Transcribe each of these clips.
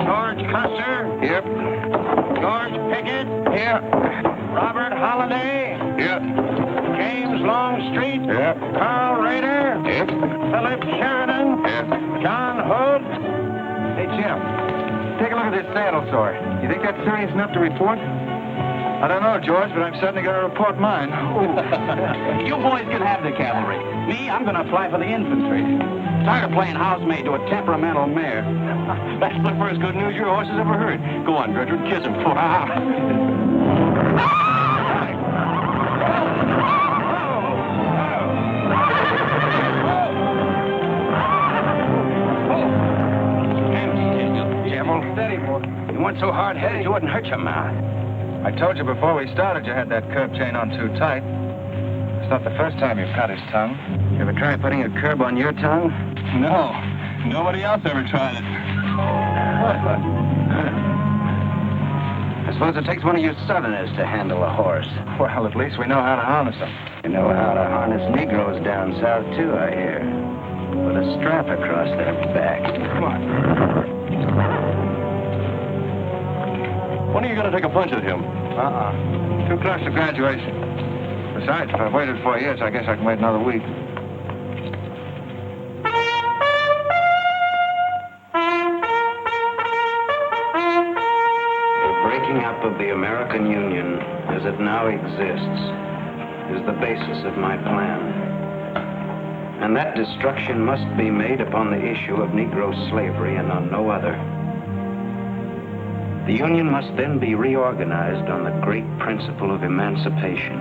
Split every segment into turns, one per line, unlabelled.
George Custer.
Yep.
George Pickett.
Here.
Robert Holliday.
Yep.
James Longstreet.
Yep.
Carl Rader.
Yep.
Philip Sheridan.
Yep.
John Hood.
Hey, Jim. Take a look at this saddle sore. You think that's serious enough to report? I don't know, George, but I'm certainly going to report mine.
You boys can have the cavalry. Me, I'm going to apply for the infantry. Tired of playing housemaid to a temperamental mare. That's the first good news your horse has ever heard. Go on, Gertrude, kiss him.
Steady, boy. You weren't so hard-headed you wouldn't hurt your mouth.
I told you before we started you had that curb chain on too tight. It's not the first time you've cut his tongue.
You ever try putting a curb on your tongue?
No, nobody else ever tried it.
I suppose it takes one of you Southerners to handle a horse.
Well, at least we know how to harness them.
You know how to harness Negroes down south, too, I hear. Put a strap across their back.
Come on.
When are you going to take a punch at him?
Too close to graduation. Besides, if I've waited 4 years, I guess I can wait another week.
The breaking up of the American Union, as it now exists, is the basis of my plan. And that destruction must be made upon the issue of Negro slavery and on no other. The Union must then be reorganized on the great principle of emancipation.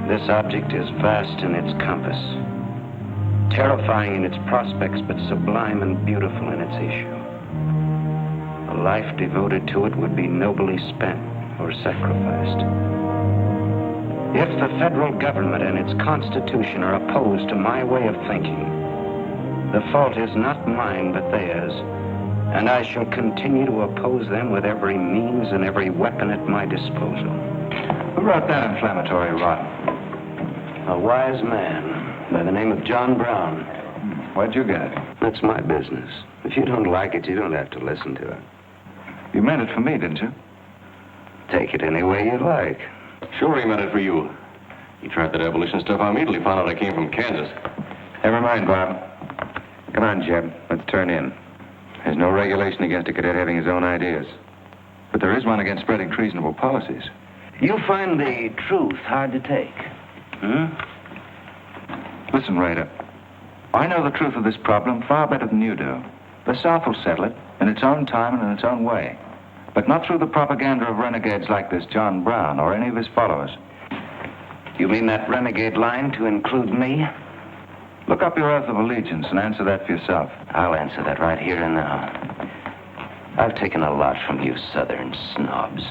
This object is vast in its compass, terrifying in its prospects, but sublime and beautiful in its issue. A life devoted to it would be nobly spent or sacrificed. If the federal government and its constitution are opposed to my way of thinking, the fault is not mine but theirs. And I shall continue to oppose them with every means and every weapon at my disposal.
Who wrote that inflammatory rot?
A wise man by the name of John Brown.
Where'd you get it?
That's my business. If you don't like it, you don't have to listen to it.
You meant it for me, didn't you?
Take it any way you like.
Sure he meant it for you. He tried that abolition stuff on me till he found out I came from Kansas.
Never mind, Bob. Come on, Jeb. Let's turn in. There's no regulation against a cadet having his own ideas. But there is one against spreading treasonable policies.
You find the truth hard to take.
Listen, Rader. I know the truth of this problem far better than you do. The South will settle it in its own time and in its own way. But not through the propaganda of renegades like this John Brown or any of his followers.
You mean that renegade line to include me?
Look up your oath of allegiance and answer that for yourself.
I'll answer that right here and now. I've taken a lot from you Southern snobs.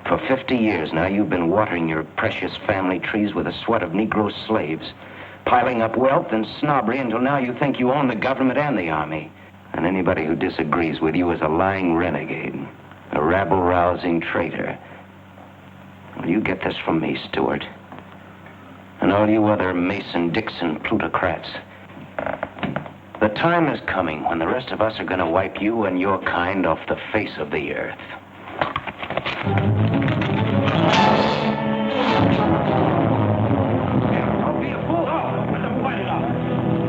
For 50 years now, you've been watering your precious family trees with the sweat of Negro slaves, piling up wealth and snobbery until now you think you own the government and the army. And anybody who disagrees with you is a lying renegade, a rabble-rousing traitor. Well, you get this from me, Stewart. And all you other Mason-Dixon plutocrats. The time is coming when the rest of us are going to wipe you and your kind off the face of the earth. Don't be a fool. Let them fight it out.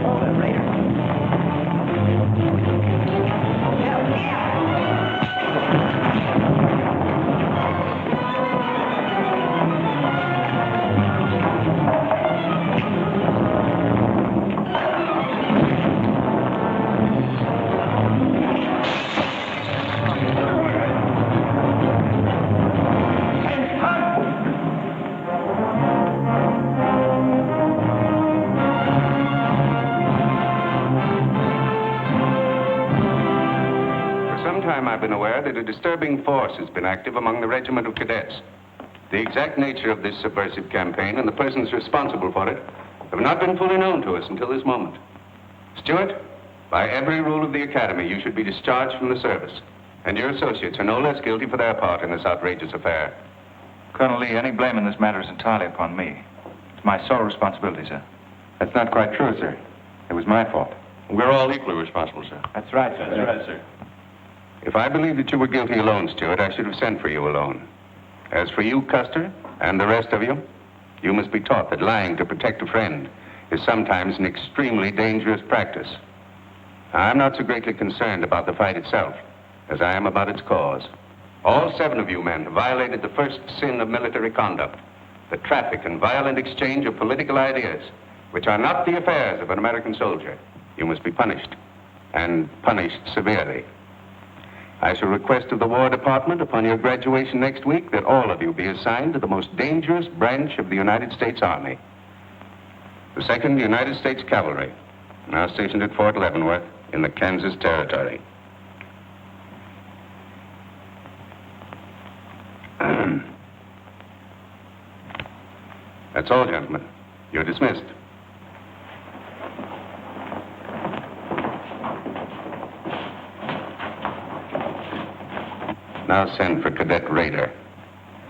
Hold it, Raider.
I've been aware that a disturbing force has been active among the regiment of cadets. The exact nature of this subversive campaign and the persons responsible for it have not been fully known to us until this moment. Stewart, by every rule of the Academy, you should be discharged from the service, and your associates are no less guilty for their part in this outrageous affair.
Colonel Lee, any blame in this matter is entirely upon me. It's my sole responsibility, sir. That's not quite true, sir. It was my fault.
We're all equally responsible, sir.
That's right, sir.
That's right, sir.
If I believed that you were guilty alone, Stewart, I should have sent for you alone. As for you, Custer, and the rest of you, you must be taught that lying to protect a friend is sometimes an extremely dangerous practice. I'm not so greatly concerned about the fight itself as I am about its cause. All 7 of you men have violated the first sin of military conduct, the traffic and violent exchange of political ideas, which are not the affairs of an American soldier. You must be punished, and punished severely. I shall request of the War Department upon your graduation next week that all of you be assigned to the most dangerous branch of the United States Army. The 2nd United States Cavalry, now stationed at Fort Leavenworth in the Kansas Territory. That's all, gentlemen. You're dismissed. Now send for Cadet Rader.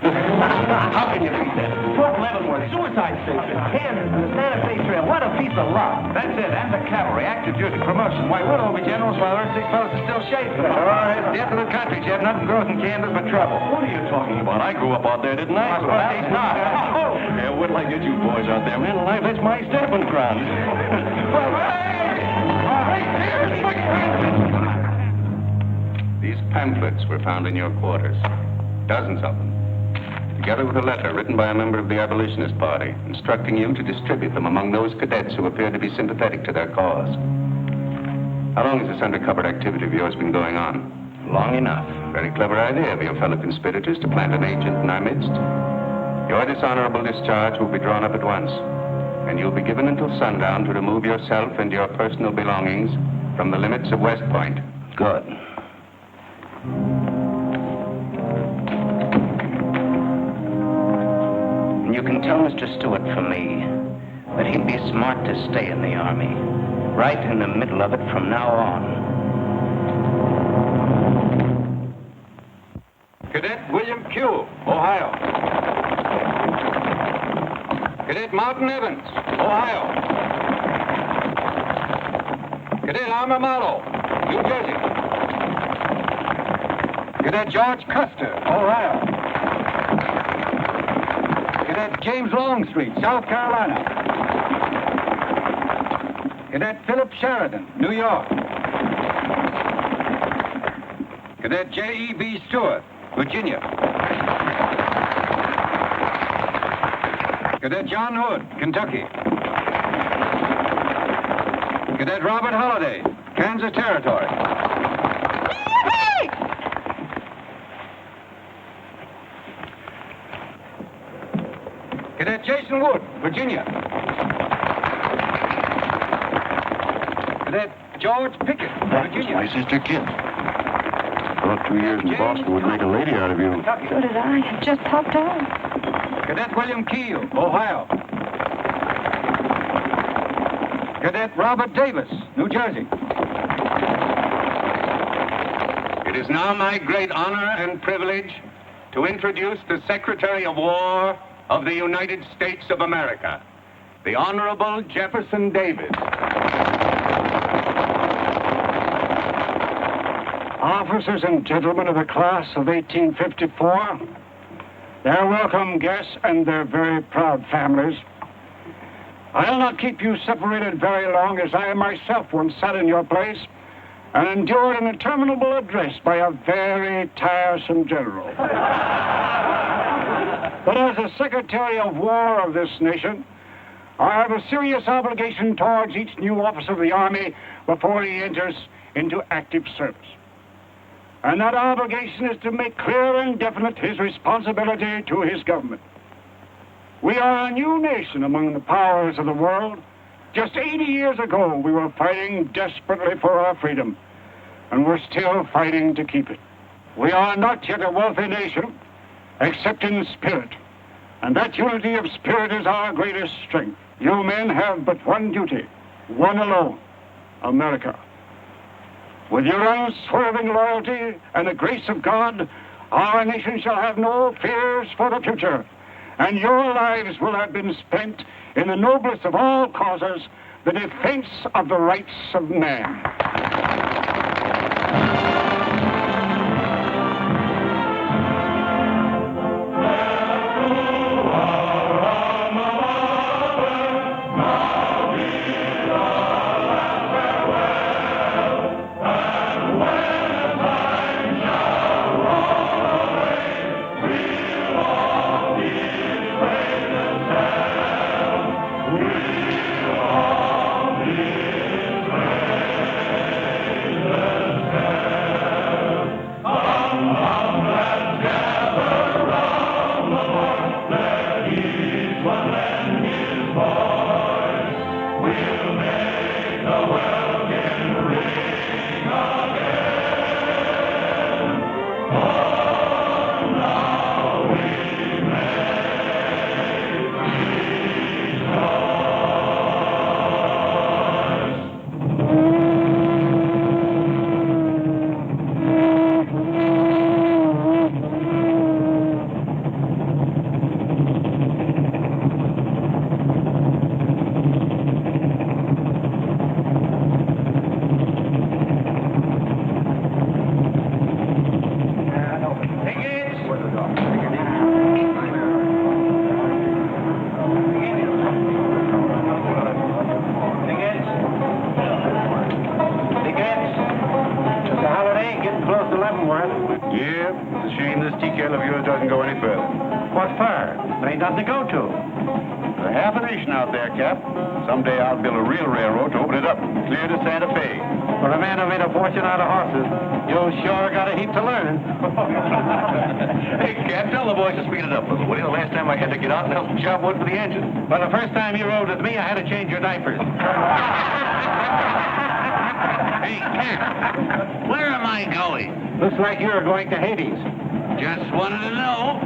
How can you beat that? Fort Leavenworth, suicide station.
Kansas and the Santa Fe Trail. What a piece of luck. That's it. And the cavalry. Active duty. Promotion. Why, we'll all be generals while our 6 fellows are still chasing. Oh, it's death of the country, Jeb. Nothing grows in Kansas but trouble.
What are you talking about? I grew up out there, didn't I?
Well, he's not.
Oh, yeah, wait till I get you boys out there, man. Alive, that's my stamping ground.
These pamphlets were found in your quarters. Dozens of them. Together with a letter written by a member of the Abolitionist Party, instructing you to distribute them among those cadets who appeared to be sympathetic to their cause. How long has this undercover activity of yours been going on?
Long enough.
Very clever idea of your fellow conspirators to plant an agent in our midst. Your dishonorable discharge will be drawn up at once, and you'll be given until sundown to remove yourself and your personal belongings from the limits of West Point.
Good. And you can tell Mr. Stewart from me that he'd be smart to stay in the Army, right in the middle of it from now on.
Cadet William Pugh, Ohio. Cadet Martin Evans, Ohio. Cadet Armour Marlowe, New Jersey. Cadet George Custer, Ohio. Cadet James Longstreet, South Carolina. Cadet Philip Sheridan, New York. Cadet J.E.B. Stewart, Virginia. Cadet John Hood, Kentucky. Cadet Robert Holliday, Kansas Territory. Cadet Jason Wood, Virginia. Cadet George Pickett, Virginia.
My sister Kit. About 2 years in Boston would make a lady out of you.
So did I. Just popped on.
Cadet William Keel, Ohio. Cadet Robert Davis, New Jersey. It is now my great honor and privilege to introduce the Secretary of War of the United States of America, the Honorable Jefferson Davis.
Officers and gentlemen of the class of 1854, their welcome guests and their very proud families, I'll not keep you separated very long, as I myself once sat in your place and endured an interminable address by a very tiresome general. But as the Secretary of War of this nation, I have a serious obligation towards each new officer of the Army before he enters into active service. And that obligation is to make clear and definite his responsibility to his government. We are a new nation among the powers of the world. Just 80 years ago, we were fighting desperately for our freedom, and we're still fighting to keep it. We are not yet a wealthy nation, except in spirit, and that unity of spirit is our greatest strength. You men have but one duty, one alone: America. With your unswerving loyalty and the grace of God, our nation shall have no fears for the future, and your lives will have been spent in the noblest of all causes, the defense of the rights of man.
Yeah, it's a shame this tea kettle of yours doesn't go any further. What for? There ain't nothing to go to. There's half a nation out there, Cap. Someday I'll build a real railroad to open it up clear to Santa Fe. For a man who made a fortune out of horses, you sure got a heap to learn.
Hey, Cap, tell the boys to speed it up a little. The last time I had to get out and help them chop wood for the engine.
Well, the first time you rode with me, I had to change your diapers.
Hey, Cap, where am I going?
Looks like you're going to Hades.
Just wanted to know.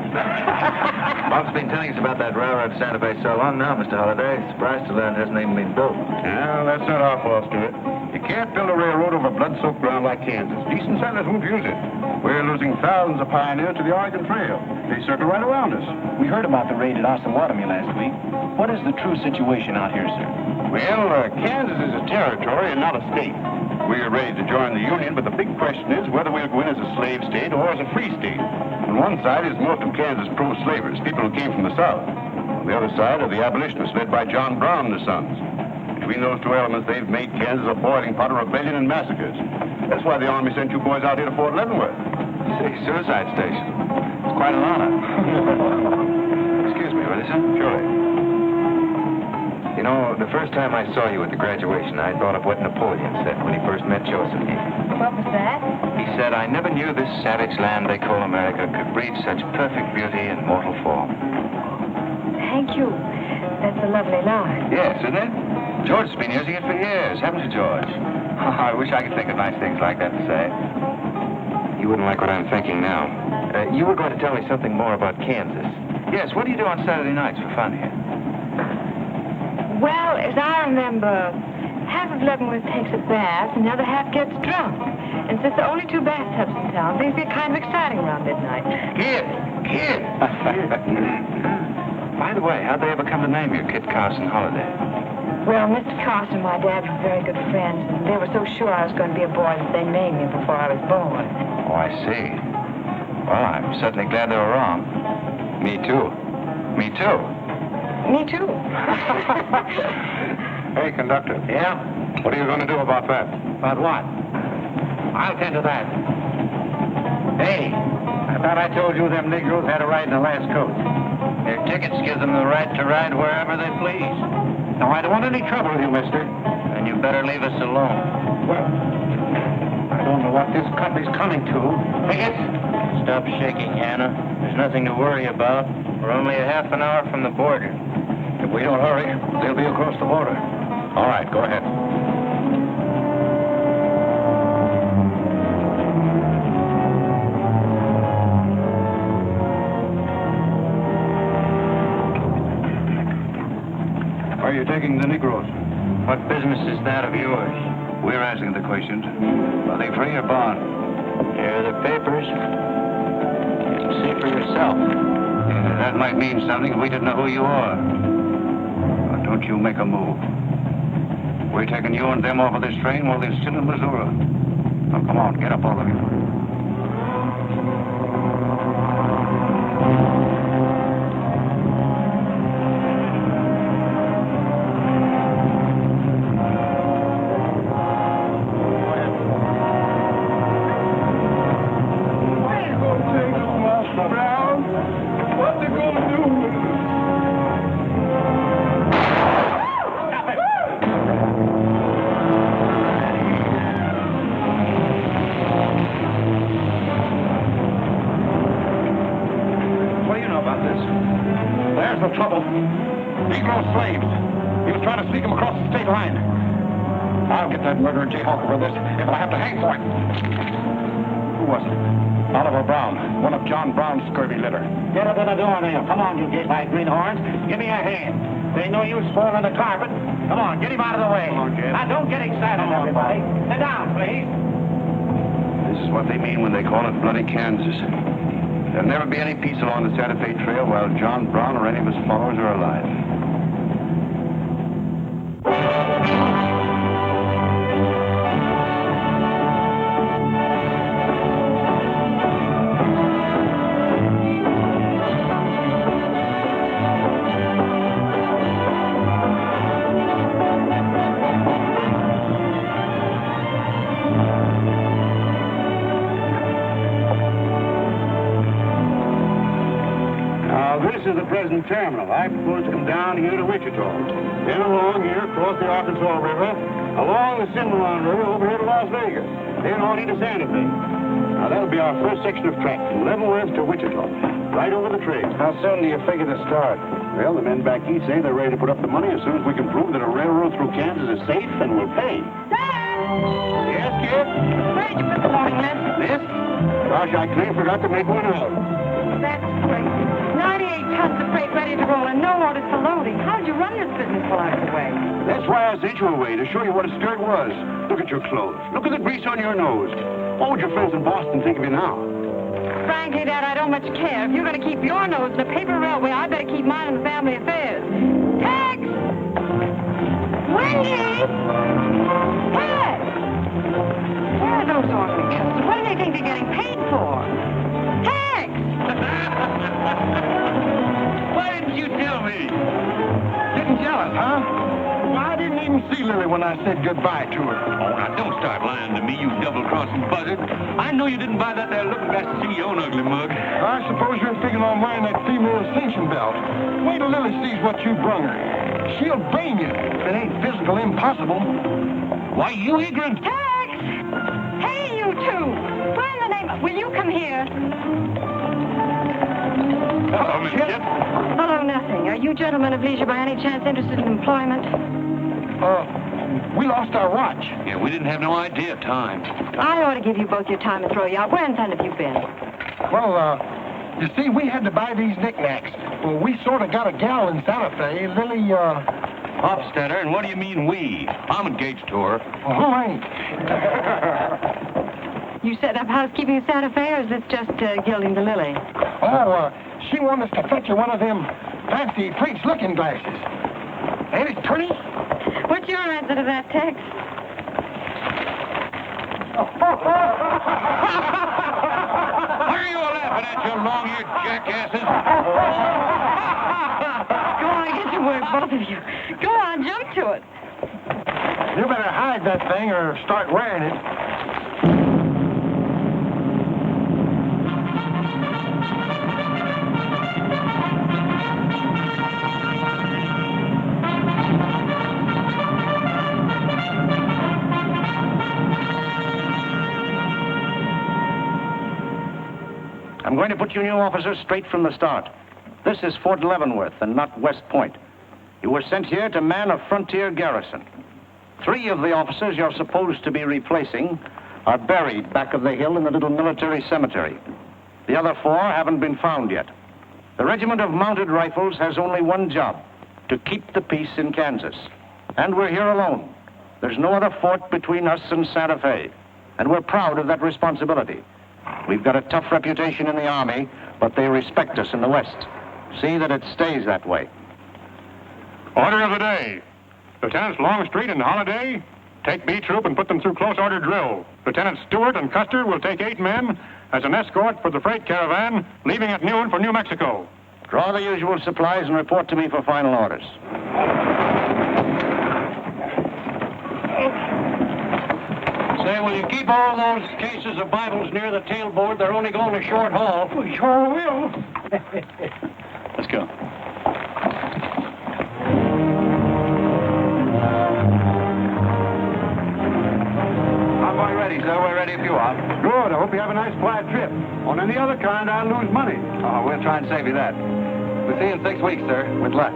Bob's been telling us about that railroad to Santa Fe so long now, Mr. Holliday. Surprised to learn it hasn't even been built.
Well, that's not our fault to it. You can't build a railroad over blood-soaked ground like Kansas. Decent settlers won't use it. We're losing thousands of pioneers to the Oregon Trail. They circle right around us.
We heard about the raid at Osawatomie last week. What is the true situation out here, sir?
Well, Kansas is a territory and not a state. We're ready to join the Union, but the big question is whether we'll go in as a slave state or as a free state. On one side is most of Kansas pro-slavers, people who came from the South. On the other side are the abolitionists led by John Brown and his sons. Between those two elements, they've made Kansas a boiling pot of rebellion and massacres. That's why the Army sent you boys out here to Fort Leavenworth.
Say, suicide station. It's quite an honor. Excuse me, will you, sir?
Surely.
You know, the first time I saw you at the graduation, I thought of what Napoleon said when he first met Josephine.
What was that?
He said, I never knew this savage land they call America could breed such perfect beauty in mortal form.
Thank you. That's a lovely line.
Yes, isn't it? George's been using it for years, haven't you, George? I wish I could think of nice things like that to say. You wouldn't like what I'm thinking now. You were going to tell me something more about Kansas. Yes, what do you do on Saturday nights for fun here?
Well, as I remember, half of Leavenworth takes a bath and the other half gets drunk. And since there are only 2 bathtubs in town, things get kind of exciting around midnight.
Kid! By the way, how'd they ever come to name you Kit Carson Holliday?
Well, Mr. Carson and my dad were very good friends, and they were so sure I was going to be a boy that they named me before I was born.
Oh, I see. Well, I'm certainly glad they were wrong. Me too. Me too.
Me too.
Hey, conductor.
Yeah?
What are you going to do about that?
About what? I'll tend to that. Hey, I thought I told you them Negroes had a right in the last coach.
Their tickets give them the right to ride wherever they please.
Now, I don't want any trouble with you, mister.
And you better leave us alone.
Well, I don't know what this country's coming to. Tickets?
Stop shaking, Hannah. There's nothing to worry about. We're only a half an hour from the border.
If we don't hurry, they'll be across the border. All right, go ahead. Where are you taking the Negroes?
What business is that of yours?
We're asking the questions. Are they free or bond?
Here are the papers. You can see for yourself.
That might mean something if we didn't know who you are. But don't you make a move.
We're taking you and them off of this train while they're still in Missouri. Now, come on, get up, all of you.
Trouble. Negro slaves. He was trying to sneak them across the state line. I'll get that murderer Jayhawk for this if I have to hang for it. Who was it? Oliver Brown, one of John Brown's scurvy litter.
Get up to the door there. Come on, you gateway greenhorns. Give me a hand. They know you spoiling the carpet. Come on, get him out of the way.
Come on, Jim.
Now, don't get excited, everybody. Sit down, please.
This is what they mean when they call it bloody Kansas. There'll never be any peace along the Santa Fe Trail while John Brown or any of his followers are alive.
This is the present terminal. I propose to come down here to Wichita. Then along here, across the Arkansas River, along the Cimarron River, over here to Las Vegas. Then on into Santa Fe. Now, that'll be our first section of track from Leavenworth to Wichita. Right over the trail.
How soon do you figure to start?
Well, the men back east say they're ready to put up the money as soon as we can prove that a railroad through Kansas is safe and will pay. Yes, kid?
Thank you for the morning, miss.
Miss? Gosh, I clean forgot to make one out.
That's great. 98 tons of freight ready to roll and no orders for loading. How'd you run this business while I was away?
That's why I sent you away, to show you what a skirt was. Look at your clothes. Look at the grease on your nose. What would your friends in Boston think of you now?
Frankly, Dad, I don't much care. If you're going to keep your nose in a paper railway, I better keep mine in the family affairs. Tex! Wendy! Tex! Where are those orphan customers? What do they think they're getting paid for? Tex!
Why didn't you tell me? Getting jealous, huh? Well, I didn't even see Lily when I said goodbye to her. Oh, now don't start lying to me, you double-crossing buzzard. I know you didn't buy that there looking glass to see your own ugly mug. I suppose you're thinking on wearing that female cinching belt. Wait till Lily sees what you brung her. She'll brain you. If it ain't physical impossible. Why, you ignorant.
Tex! Hey, you two! Why in the name of... Will you come here?
Hello, Miss Kit.
Hello, nothing. Are you gentlemen of leisure by any chance interested in employment?
We lost our watch.
Yeah, we didn't have no idea of time.
I ought to give you both your time and throw you out. Where in town have you been?
Well, you see, we had to buy these knickknacks. Well, we sort of got a gal in Santa Fe. Lily,
Hofstadter, and what do you mean we? I'm engaged to her.
Who ain't?
You set up housekeeping in Santa Fe, or is this just gilding the lily?
She wanted us to fetch her one of them fancy French looking glasses. Ain't it pretty?
What's your answer to that, Tex?
What are you all laughing at, you long-eared jackasses?
Go on, get to work, both of you. Go on, jump to it.
You better hide that thing or start wearing it.
I'm going to put you new officers straight from the start. This is Fort Leavenworth and not West Point. You were sent here to man a frontier garrison. 3 of the officers you're supposed to be replacing are buried back of the hill in the little military cemetery. The other 4 haven't been found yet. The Regiment of Mounted Rifles has only one job, to keep the peace in Kansas. And we're here alone. There's no other fort between us and Santa Fe. And we're proud of that responsibility. We've got a tough reputation in the Army, but they respect us in the West. See that it stays that way.
Order of the day.
Lieutenants Longstreet and Holiday take B Troop and put them through close order drill. Lieutenants Stewart and Custer will take 8 men as an escort for the freight caravan leaving at noon for New Mexico.
Draw the usual supplies and report to me for final orders.
Say, will you keep all those cases of Bibles near the tailboard? They're only going a short haul.
We sure will.
Let's go.
I'm going ready, sir. We're ready if you are.
Good. I hope you have a nice quiet trip. On any other kind, I'll lose money.
Oh, we'll try and save you that. We'll see you in 6 weeks, sir. With luck.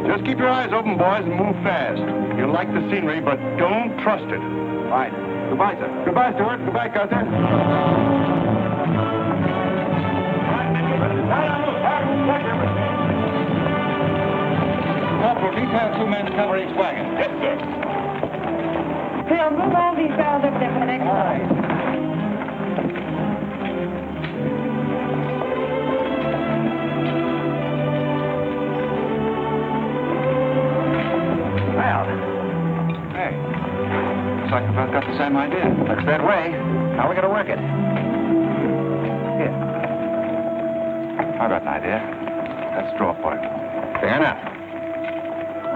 Just keep your eyes open, boys, and move fast. You'll like the scenery, but don't trust it.
Right. Goodbye, sir.
Goodbye, Stuart. Goodbye, Custer.
Corporal, detail 2 men to cover each wagon.
Yes, sir.
Phil, move all these barrels over there for the next one.
Well, hey, looks like we've both got the same idea.
Looks that way. How are we going to work it?
Here. I've got an idea. Let's draw for it.
Fair enough.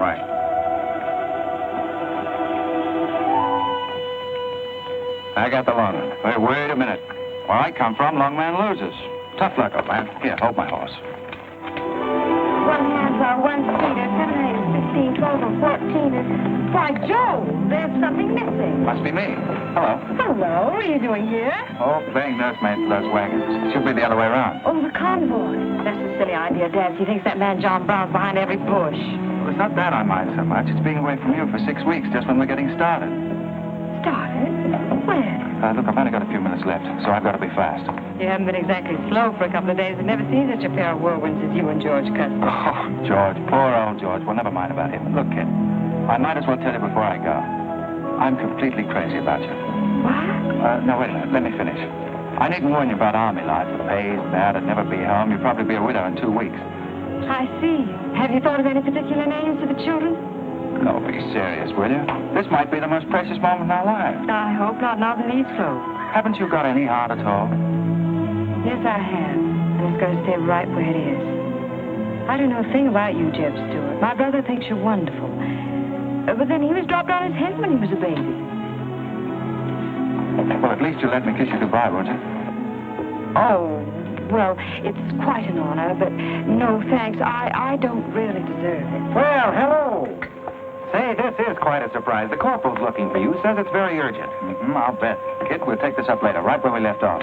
Right. I got the long one. Wait a minute. Where I come from, long man loses. Tough luck, old man. Here, hold my horse.
1 half are 1 seater, 7, 8, 15, 12, and 14 is... Why, Joe, there's something missing.
Must be me. Hello.
Hello, what are you doing here?
Oh, playing nursemaid to those wagons. Should be the other way around.
Oh, the convoy. That's a silly idea, Dad. He thinks that man John Brown's behind every bush.
Well, it's not that I mind so much. It's being away from you for 6 weeks, just when we're getting started.
Started? When?
Look, I've only got a few minutes left, so I've got to be fast.
You haven't been exactly slow for a couple of days. I've never seen such a pair of whirlwinds as you and George Custer.
Oh, George, poor old George. Well, never mind about him. Look, kid, I might as well tell you before I go. I'm completely crazy about you.
What?
No, wait a minute. Let me finish. I needn't warn you about army life. The pay's bad. I'd never be home. You'd probably be a widow in 2 weeks.
I see. Have you thought of any particular names for the children?
No, be serious, will you? This might be the most precious moment in our lives.
I hope not. Now the leaves flow.
Haven't you got any heart at all?
Yes, I have. And it's going to stay right where it is. I don't know a thing about you, Jeb Stewart. My brother thinks you're wonderful. But then he was dropped on his head when he was a baby.
Well, at least you'll let me kiss you goodbye, won't you?
Oh, well, it's quite an honor, but no thanks. I don't really deserve it.
Well, hello. Say, this is quite a surprise. The corporal's looking for you. Says it's very urgent. I'll bet. Kit, we'll take this up later, right where we left off.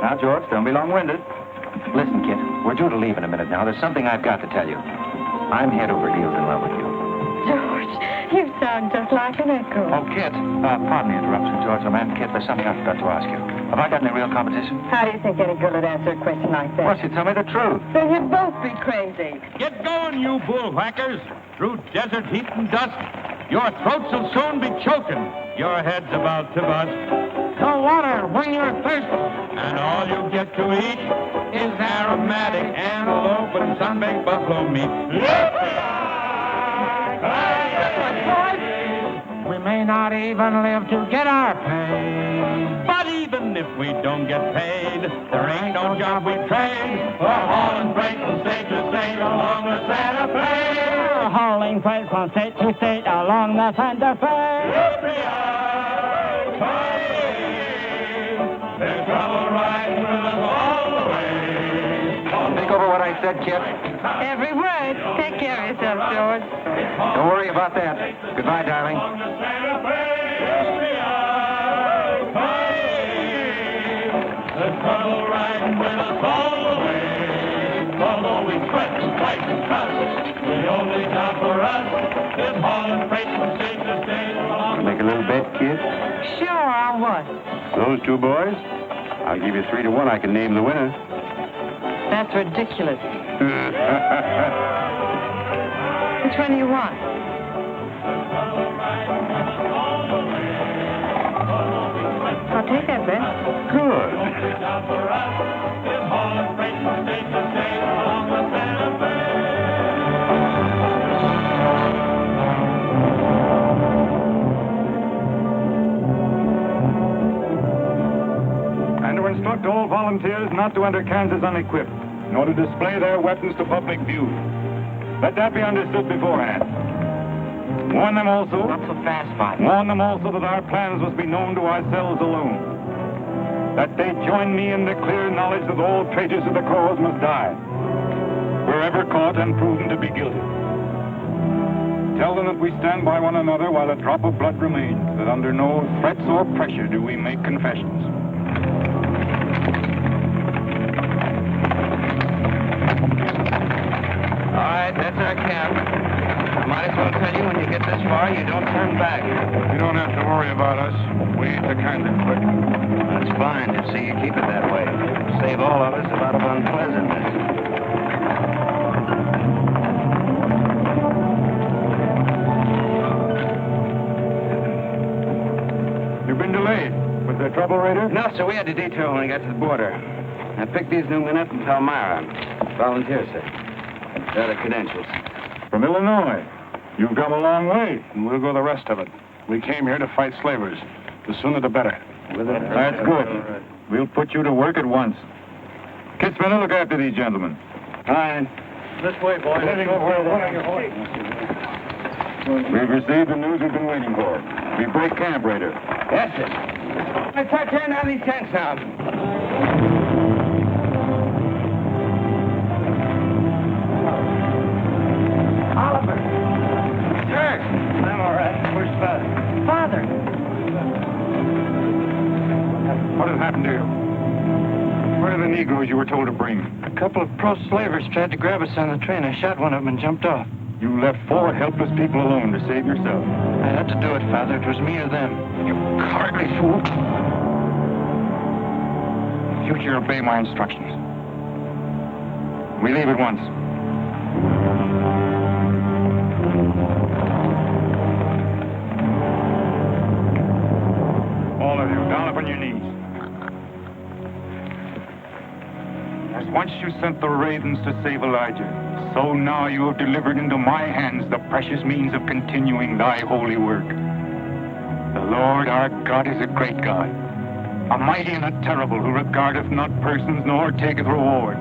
Now, George, don't be long-winded. Listen, Kit, we're due to leave in a minute now. There's something I've got to tell you. I'm head over heels in love with you.
George, you sound just like an echo.
Oh, Kit, pardon the interruption, George. Oh, man, Kit, there's something I forgot to ask you. Have I got any real competition?
How do you think any girl would answer a question like that?
Well, she tell me the truth.
Then you'd both be crazy.
Get going, you bullwhackers. Through desert heat and dust, your throats will soon be choking. Your head's about to bust. The water when you're thirsty. And all you get to eat is aromatic antelope and sun-baked buffalo meat. We may not even live to get our pay. But even if we don't get paid, there ain't no job we trade for hauling freight from state to state along the Santa Fe.
Hauling freight from state to state along the Santa Fe.
There's trouble riding with us all the way.
Think over what I said, Kit.
Every word. Take care of yourself, George.
Don't worry about that. Goodbye, darling.
There's trouble riding with us all the way. Although we sweat and fight and cuss, the only job for us is hauling freight from state to state along.
Make a little bet, Kid?
Sure, on what?
Those 2 boys? I'll give you 3 to 1. I can name the winner.
That's ridiculous. Which one do you want? I'll take that bet.
Good.
instruct all volunteers not to enter Kansas unequipped, nor to display their weapons to public view. Let that be understood beforehand. Warn them also.
Not so fast, Father.
Warn them also that our plans must be known to ourselves alone. That they join me in the clear knowledge that all traitors of the cause must die, wherever caught and proven to be guilty. Tell them that we stand by one another while a drop of blood remains, that under no threats or pressure do we make confessions.
All right, that's our camp. I might as well tell you when you get this far, you don't turn back.
You don't have to worry about us. We ain't the kind that quit.
That's fine. Just see you keep it that way. Save all of us a lot of unpleasantness.
You've been delayed. Was there trouble, Raider?
No, sir, we had to detour when we got to the border. I picked these new men up from Palmyra. Volunteer, sir. They're the credentials.
From Illinois. You've come a long way, and we'll go the rest of it. We came here to fight slavers. The sooner the better. That's good. We'll put you to work at once. Kid Spinner, look after these gentlemen.
Fine.
This way, boys.
We've received the news we've been waiting for. We break camp, Raider.
Yes, sir. Let's start tearing down these tents now. Oliver. Sir. I'm all right. Where's Father?
Father.
What had happened to you? Where are the Negroes you were told to bring?
A couple of pro-slavers tried to grab us on the train. I shot one of them and jumped off.
You left 4 helpless people alone to save yourself.
I had to do it, Father. It was me or them.
You cowardly fool. In future, obey my instructions. We leave at once. All of you, down upon your knees. As once you sent the ravens to save Elijah, so now you have delivered into my hands the precious means of continuing thy holy work. The Lord our God is a great God, a mighty and a terrible, who regardeth not persons nor taketh reward.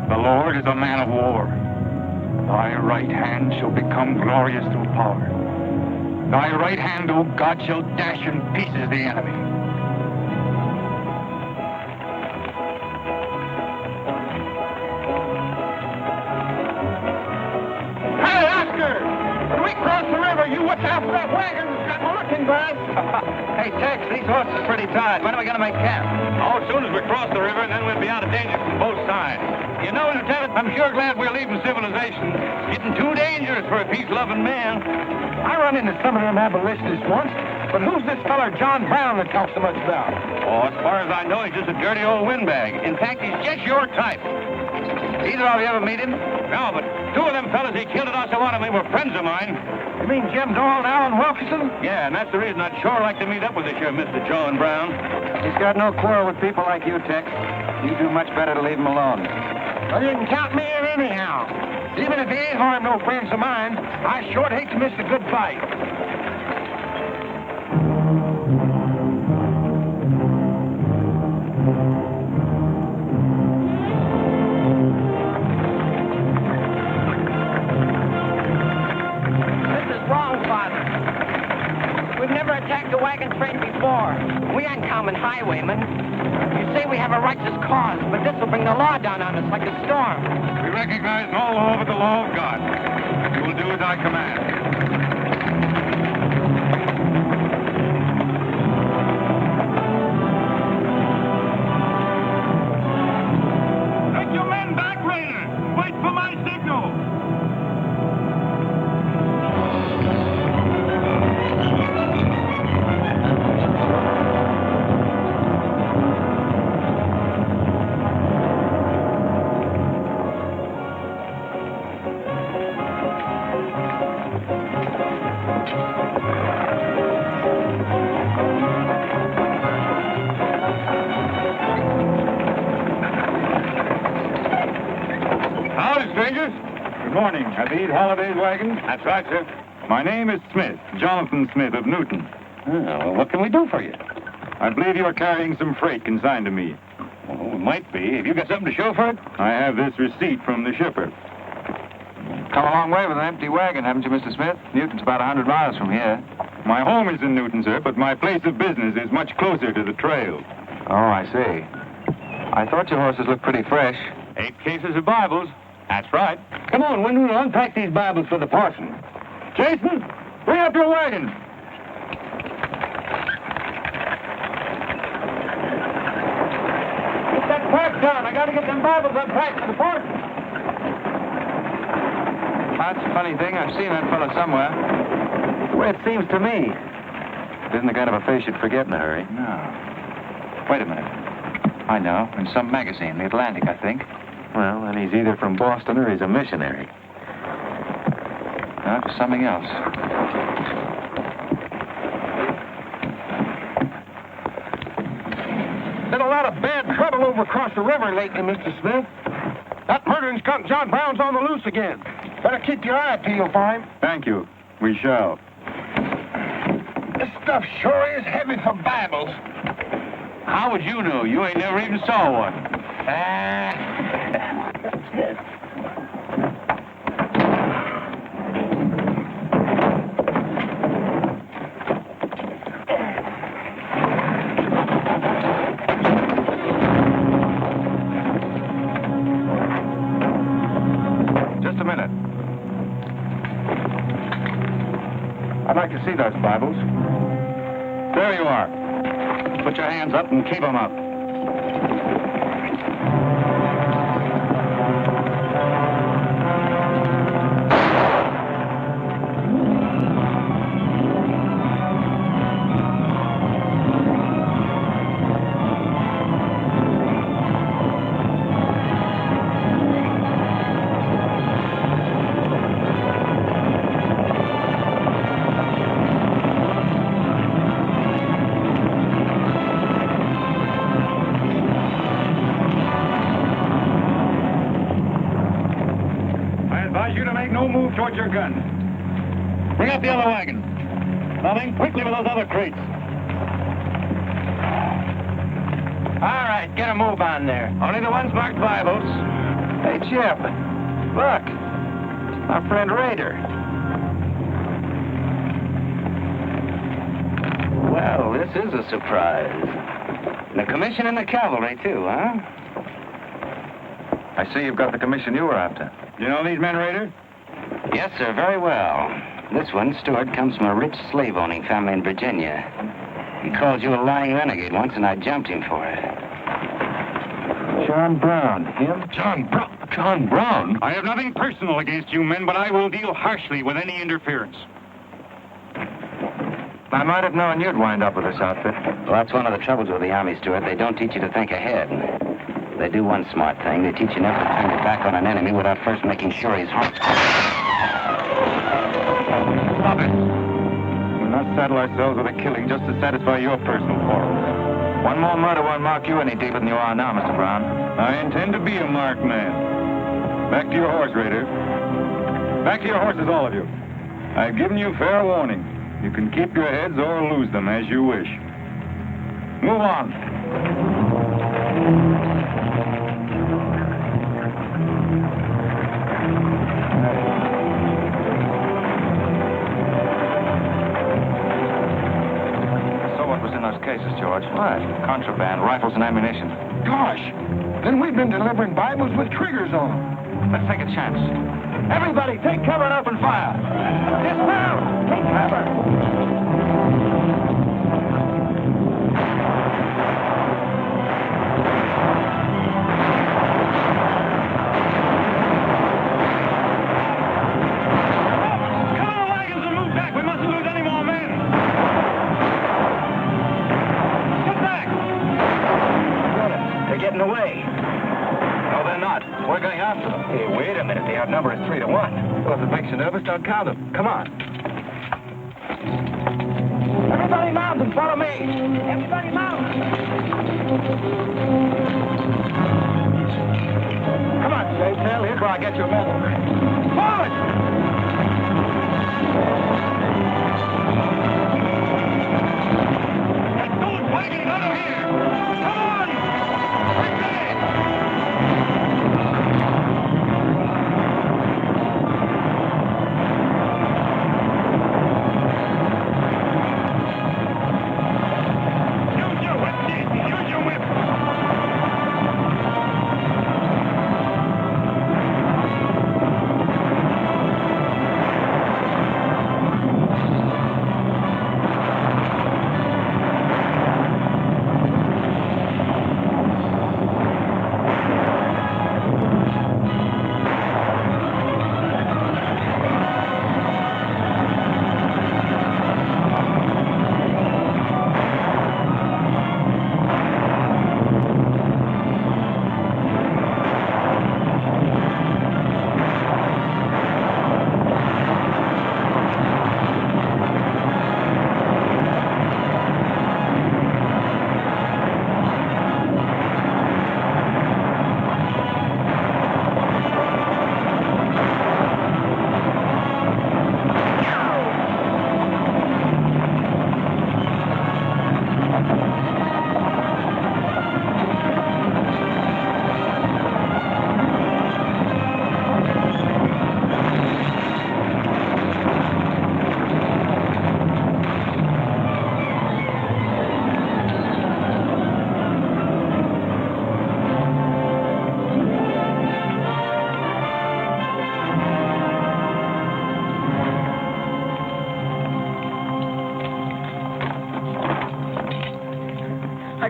The Lord is a man of war. Thy right hand shall become glorious through power. Thy right hand, O God, shall dash in pieces the enemy.
Hey, Oscar! When we cross the river, you watch out for that wagon that's got my looking glass.
Hey, Tex, these horses are pretty tired. When are we going to make camp?
Oh, as soon as we cross the river, and then we'll be out of danger from both sides. You know, Lieutenant, I'm sure glad we're leaving civilization. It's getting too dangerous for a peace-loving man.
I run into some of them abolitionists once, but who's this feller John Brown that talks so much about?
Oh, as far as I know, he's just a dirty old windbag. In fact, he's just your type.
Either of you ever meet him?
No, but 2 of them fellas he killed at Osawatomie were friends of mine.
You mean Jim Doyle and Alan Wilkinson?
Yeah, and that's the reason I'd sure like to meet up with you, Mr. John Brown.
He's got no quarrel with people like you, Tex. You do much better to leave him alone.
Well, you can count me in anyhow. Even if he ain't harmed no friends of mine, I sure hate to miss a good fight.
This is wrong, Father. We've never attacked a wagon train before. We aren't common highwaymen. You say we have a righteous cause, but this will bring the law down on us like a storm.
We recognize no law but the law of God. You will do as I command.
Take your men back, Raider. Wait for my signal.
Howdy, strangers. Good morning. Are these Holiday's wagons?
That's right, sir.
My name is Smith, Jonathan Smith of Newton.
Oh, well, what can we do for you?
I believe you are carrying some freight consigned to me.
Oh, it might be. Have you got something to show for it?
I have this receipt from the shipper.
Come a long way with an empty wagon, haven't you, Mr. Smith? Newton's about 100 miles from here.
My home is in Newton, sir, but my place of business is much closer to the trail.
Oh, I see. I thought your horses looked pretty fresh.
8 cases of Bibles. That's right.
Come on, Wendell, unpack these Bibles for the parson. Jason, bring up your wagon. Get that pack down. I got to get them Bibles unpacked for the parson.
That's a funny thing. I've seen that fellow somewhere. The way it seems to me. It isn't the kind of a face you'd forget in a hurry. No. Wait a minute. I know. In some magazine, The Atlantic, I think. Well, then he's either from Boston or he's a missionary. Now, to something else.
Been a lot of bad trouble over across the river lately, Mr. Smith. That murdering skunk John Brown's on the loose again. Better keep your eye peeled for him.
Thank you. We shall.
This stuff sure is heavy for Bibles.
How would you know? You ain't never even saw one.
Just a minute.
I'd like to see those Bibles. There you are. Put your hands up and keep them up.
Towards your gun.
Bring up the other wagon. Now then, quickly with those other crates.
All right, get a move on there. Only the ones marked Bibles.
Hey, Chip. Look. Our friend Rader.
Well, this is a surprise. And a commission in the cavalry, too, huh?
I see you've got the commission you were after.
You know these men, Rader?
Yes, sir, very well. This one, Stewart, comes from a rich slave-owning family in Virginia. He called you a lying renegade once, and I jumped him for it.
John Brown. Him?
John Brown? I have nothing personal against you men, but I will deal harshly with any interference.
I might have known you'd wind up with this outfit.
Well, that's one of the troubles with the Army, Stewart. They don't teach you to think ahead. They do one smart thing. They teach you never to turn your back on an enemy without first making sure he's hurt.
Stop it. We'll not saddle ourselves with a killing just to satisfy your personal quarrels.
One more murder won't mark you any deeper than you are now, Mr. Brown.
I intend to be a marked man. Back to your horse, Rader. Back to your horses, all of you. I've given you fair warning. You can keep your heads or lose them as you wish. Move on.
Cases, George. What? Contraband, rifles, and ammunition.
Gosh, then we've been delivering Bibles with triggers on them.
Let's take a chance.
Everybody, take cover and open fire. Dismount! Take cover!
Hey, wait a minute. The outnumber is 3 to 1. Well, if it makes you nervous, don't count them. Come on.
Everybody mount and follow me. Everybody mount.
Come on, Stay Tail. Here's where I get your medal. Forward! That gold wagon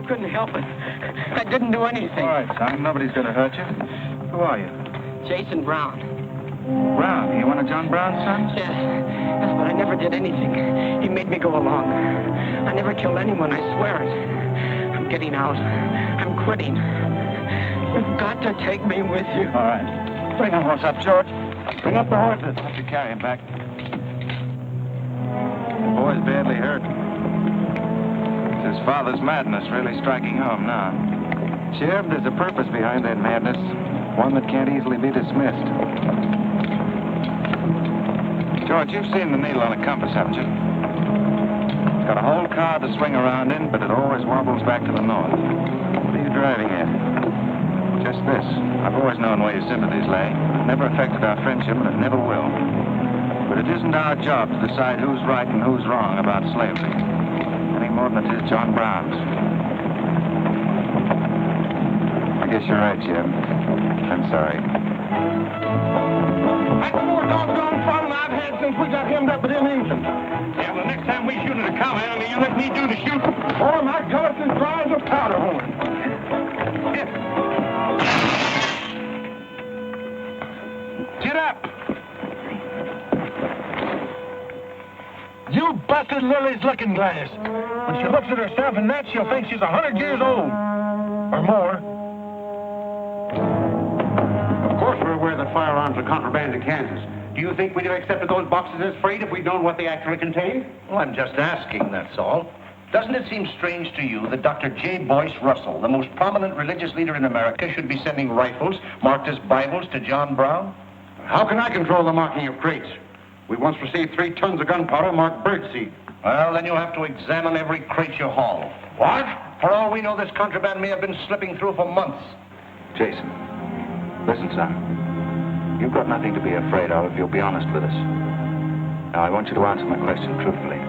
couldn't help it. I didn't do anything.
All right, son. Nobody's going to hurt you. Who are you?
Jason Brown.
Brown. You one of John Brown's sons?
Yes, but I never did anything. He made me go along. I never killed anyone, I swear it. I'm getting out. I'm quitting. You've got to take me with you.
All right. Bring the horse up, George. Bring up the horses.
Have to carry him back. The boy's badly hurt. It's his father's madness really striking home now. Sheriff, there's a purpose behind that madness. One that can't easily be dismissed. George, you've seen the needle on a compass, haven't you? It's got a whole car to swing around in, but it always wobbles back to the north. What are you driving at? Just this. I've always known where your sympathies lay. It never affected our friendship, and it never will. But it isn't our job to decide who's right and who's wrong about slavery. Any more than it is John Brown's. I guess you're right, Jim. I'm sorry.
That's the more doggone fun I've had since we got hemmed up with them Indians.
Yeah, well, next time we shoot at a cow enemy, you let me do the shooting.
Oh, my gullet's as dry as a powder horn. Get up. You busted Lily's looking glass. When she looks at herself in that, she'll think she's 100 years old. Or more.
Of course we're aware that firearms are contraband in Kansas. Do you think we'd have accepted those boxes as freight if we'd known what they actually contained?
Well, I'm just asking, that's all. Doesn't it seem strange to you that Dr. J. Boyce Russell, the most prominent religious leader in America, should be sending rifles marked as Bibles to John Brown?
How can I control the marking of crates? We once received 3 tons of gunpowder marked birdseed.
Well, then you'll have to examine every crate you haul.
What?
For all we know, this contraband may have been slipping through for months.
Jason, listen, son. You've got nothing to be afraid of if you'll be honest with us. Now, I want you to answer my question truthfully.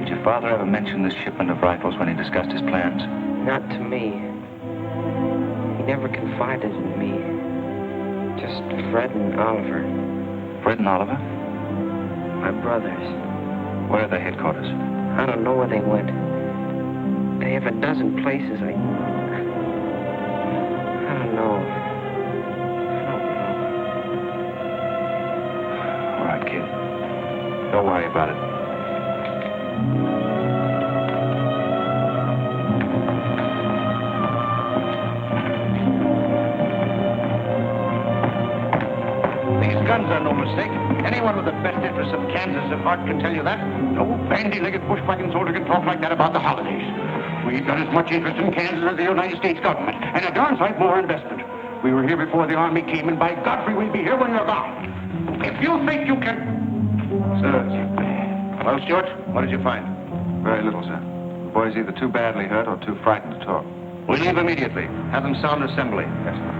Did your father ever mention this shipment of rifles when he discussed his plans?
Not to me. He never confided in me. Just Fred and Oliver.
Fred and Oliver?
My brothers.
Where are their headquarters?
I don't know where they went. They have a dozen places. I don't know.
All right, kid. Don't worry about it.
These guns are no mistake. Anyone with the best interests of Kansas at heart can tell you that.
No bandy-legged bushwhacking soldier can talk like that about the holidays. We've got as much interest in Kansas as the United States government, and a darn sight more investment. We were here before the Army came, and by Godfrey, we'll be here when you're gone. If you think you can...
Sir.
Well, Stuart, what did you find?
Very little, sir. The boy's either too badly hurt or too frightened to talk.
We leave immediately. Have them sound assembly.
Yes, sir.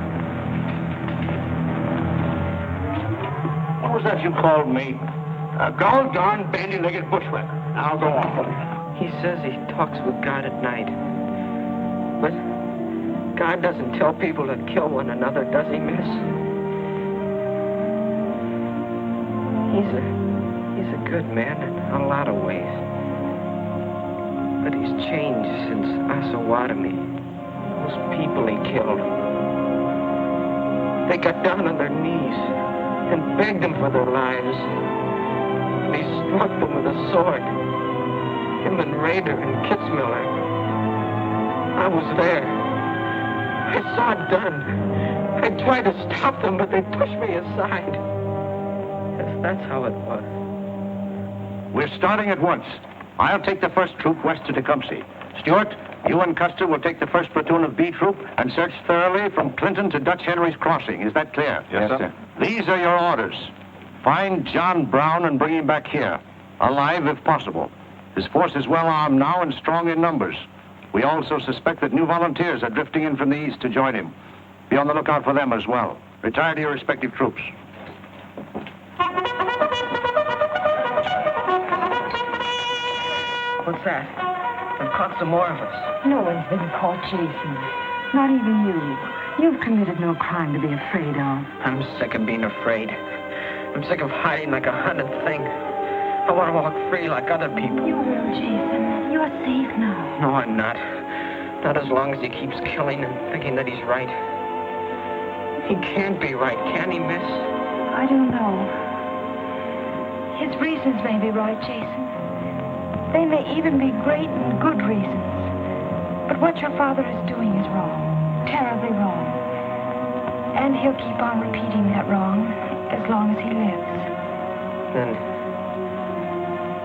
What was that you called me?
A gall-darn bandy-legged bushwhacker. Now go on.
He says he talks with God at night. But God doesn't tell people to kill one another, does he, miss? He's a good man in a lot of ways. But he's changed since Osawatomie. Those people he killed. They got down on their knees and begged him for their lives. And he struck them with a sword. Him and Rader and Kitzmiller. I was there. I saw it done. I tried to stop them, but they pushed me aside. Yes, that's how it was.
We're starting at once. I'll take the first troop west to Tecumseh. Stuart, you and Custer will take the first platoon of B Troop and search thoroughly from Clinton to Dutch Henry's Crossing. Is that clear?
Yes, sir.
These are your orders. Find John Brown and bring him back here, alive if possible. His force is well armed now and strong in numbers. We also suspect that new volunteers are drifting in from the east to join him. Be on the lookout for them as well. Retire to your respective troops.
What's that? They've caught some more of us.
No one's been caught, Jason. Not even you. You've committed no crime to be afraid of.
I'm sick of being afraid. I'm sick of hiding like a hunted thing. I want to walk free like other people.
You will, Jason. You're safe now.
No, I'm not. Not as long as he keeps killing and thinking that he's right. He can't be right, can he, miss?
I don't know. His reasons may be right, Jason. They may even be great and good reasons. But what your father is doing is wrong. Terribly wrong. And he'll keep on repeating that wrong as long as he lives.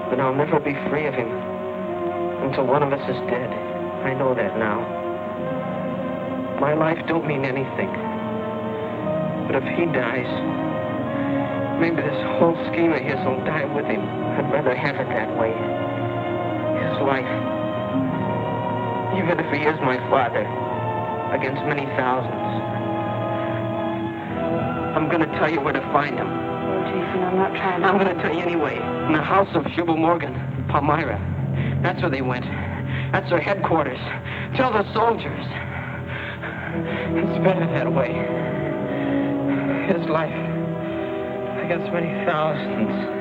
Then I'll never be free of him until one of us is dead. I know that now. My life don't mean anything. But if he dies, maybe this whole scheme of his will die with him. I'd rather have it that way. His life. Even if he is my father, against many thousands. I'm gonna tell you where to find him.
Oh, Jason, I'm not trying to...
I'm gonna tell you anyway. In the house of Jubal Morgan, Palmyra. That's where they went. That's their headquarters. Tell the soldiers. It's better that way. His life against many thousands.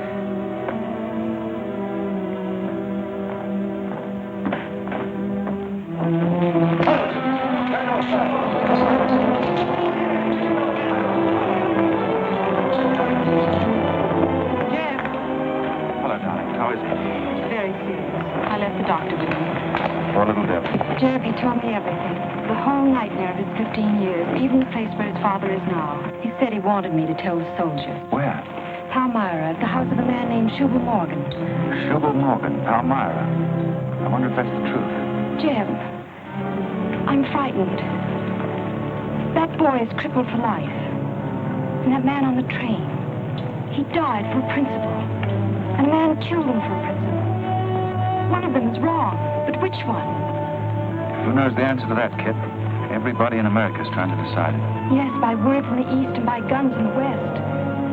Jeb, he told me everything. The whole nightmare of his 15 years, even the place where his father is now. He said he wanted me to tell the soldiers.
Where?
Palmyra, at the house of a man named Jubal Morgan.
Jubal Morgan, Palmyra. I wonder if that's the truth.
Jeb, I'm frightened. That boy is crippled for life. And that man on the train, he died for a principle. And a man killed him for a principle. One of them is wrong, but which one?
Who knows the answer to that, Kit? Everybody in America's trying to decide it.
Yes, by words in the East and by guns in the West.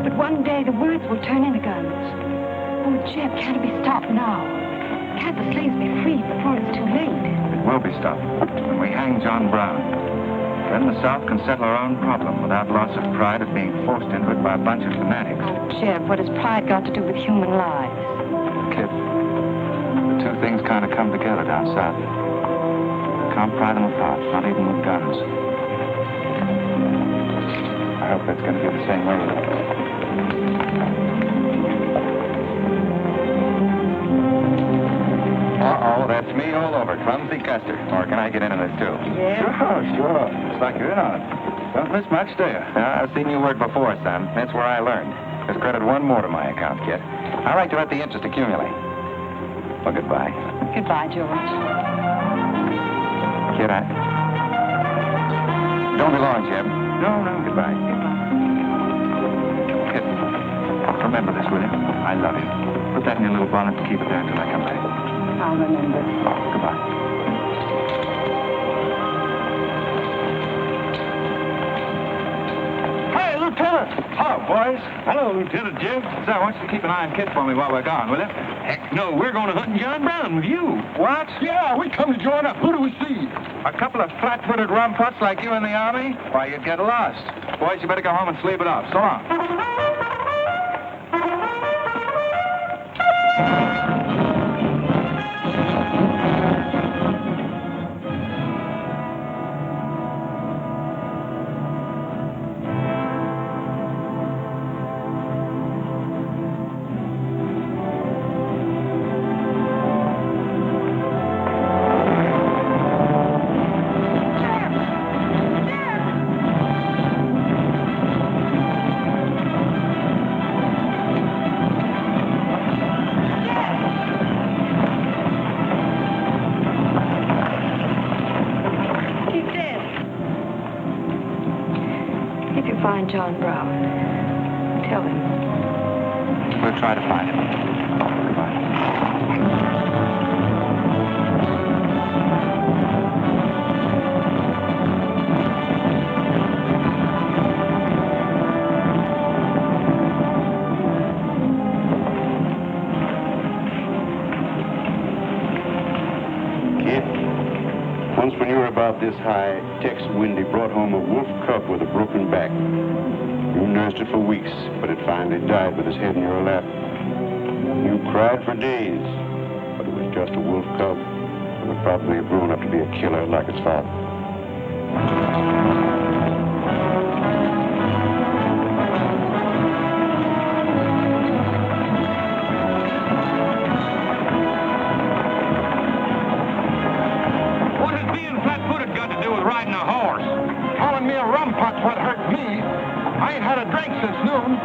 But one day the words will turn into guns. Oh, Jeb, can't it be stopped now? Can't the slaves be freed before it's too late?
It will be stopped when we hang John Brown. Then the South can settle our own problem without loss of pride at being forced into it by a bunch of fanatics.
Oh, Jeb, what has pride got to do with human lives?
Kit, the two things kind of come together down south. Can't pry them apart, not even with guns. I hope that's going to be the same way with it. Uh-oh, that's me all over. Clumsy Custer. Or can I get in on this, too?
Yeah?
Sure. Looks like you're in on it. Don't miss much, do you? I've seen you work before, son. That's where I learned. Just credit one more to my account, kid. I like to let the interest accumulate. Well, goodbye.
Goodbye, George.
Kid, don't be long, Jeb. No, goodbye. Kid, remember this, will you? I love you. Put that in your little bonnet and keep it there until I come back.
I'll remember.
Goodbye.
Hey, Lieutenant!
Hello, boys. Hello, Lieutenant Jim. So, I want you to keep an eye on Kit for me while we're gone, will you? Heck no, we're going to hunt John Brown with you.
What? Yeah, we come to join up. Who do we see?
A couple of flat-footed rumputs like you in the Army? Why, you'd get lost. Boys, you better go home and sleep it off. So long.
Find John Brown. Tell him.
We'll try to find him. Goodbye.
Kid, once when you were about this high, Tex Windy brought home a wolf cub with a broken back. You nursed it for weeks, but it finally died with its head in your lap. You cried for days, but it was just a wolf cub.
but probably have grown up to be a killer like his father.
What has being flat-footed got to do with riding a horse?
Calling me a rumput's what hurt me. I ain't had a drink since noon.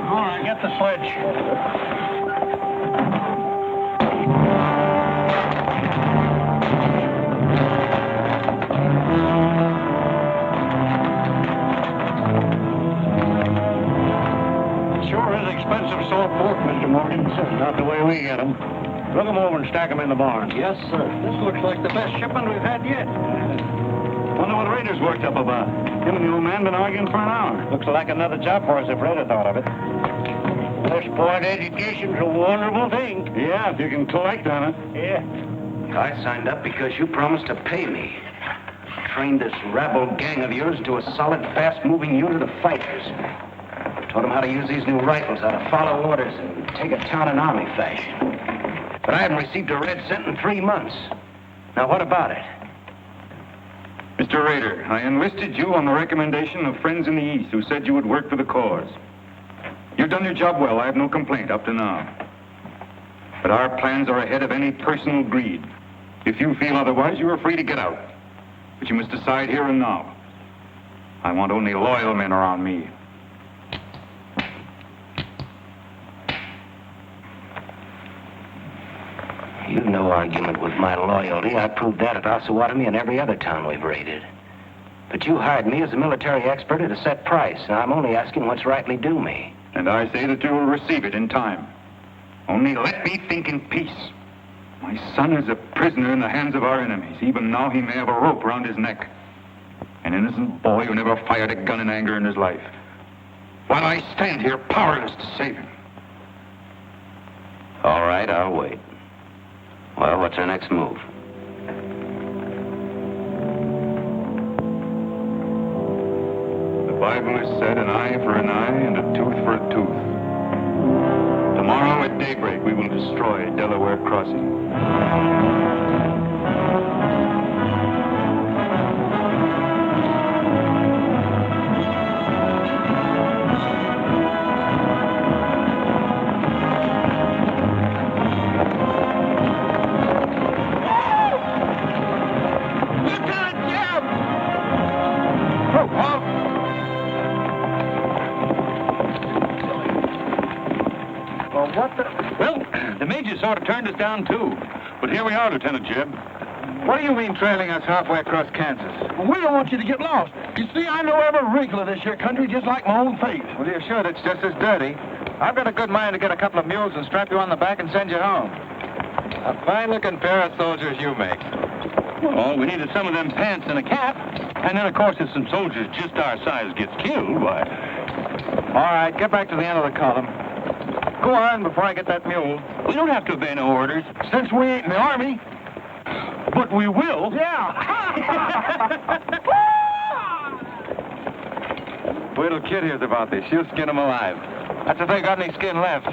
All right, get the sledge. Sure is expensive salt pork, Mr. Morgan.
Not the way we get them. Look them over and stack them in the barn.
Yes, sir. This looks like the best shipment we've had yet. Wonder what Rader's worked up about. Him and the old man been arguing for an hour.
Looks like another job for us if Raider thought of it. This point, education's a wonderful thing.
Yeah, if you can collect on it.
Yeah.
I signed up because you promised to pay me. Trained this rabble gang of yours into a solid, fast-moving unit of fighters. Taught them how to use these new rifles, how to follow orders, and take a town in army fashion. But I haven't received a red cent in 3 months. Now, what about it?
Mr. Rader, I enlisted you on the recommendation of friends in the East who said you would work for the cause. You've done your job well. I have no complaint up to now. But our plans are ahead of any personal greed. If you feel otherwise, you are free to get out. But you must decide here and now. I want only loyal men around me.
You've no argument with my loyalty. I proved that at Osawatomie and every other town we've raided. But you hired me as a military expert at a set price, and I'm only asking what's rightly due me.
And I say that you will receive it in time. Only let me think in peace. My son is a prisoner in the hands of our enemies. Even now he may have a rope around his neck. An innocent boy who never fired a gun in anger in his life. While I stand here powerless to save him.
All right, I'll wait. Well, what's our next move?
The Bible has said an eye for an eye and a tooth for a tooth. Tomorrow at daybreak we will destroy Delaware Crossing.
Well, the major sort of turned us down, too. But here we are, Lieutenant Jeb.
What do you mean trailing us halfway across Kansas? Well, we don't want you to get lost. You see, I know every wrinkle of this here country just like my own face.
Well, you're sure it's just as dirty? I've got a good mind to get a couple of mules and strap you on the back and send you home. A fine-looking pair of soldiers you make.
Well, we needed some of them pants and a cap. And then, of course, if some soldiers just our size gets killed, why...
All right, get back to the end of the column. Go on before I get that mule.
We don't have to obey no orders.
Since we ain't in the army.
But we will.
Yeah.
Wait till Kid hears about this. She'll skin him alive. That's if they got any skin left.